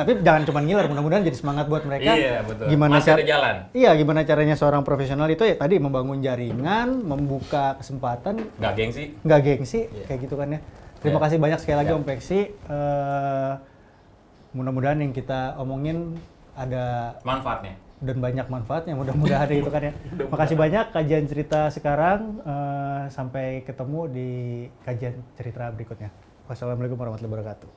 Tapi jangan cuma ngiler, mudah-mudahan jadi semangat buat mereka. Iya, betul. Gimana Masih ada jalan. Iya, gimana caranya seorang profesional itu ya tadi membangun jaringan, membuka kesempatan. Nggak gengsi, kayak gitu kan ya. Terima kasih banyak sekali lagi Om Peksi. Mudah-mudahan yang kita omongin ada manfaatnya. Dan banyak manfaatnya, mudah-mudahan itu kan ya. Makasih banyak kajian cerita sekarang, sampai ketemu di kajian cerita berikutnya. Wassalamualaikum warahmatullahi wabarakatuh.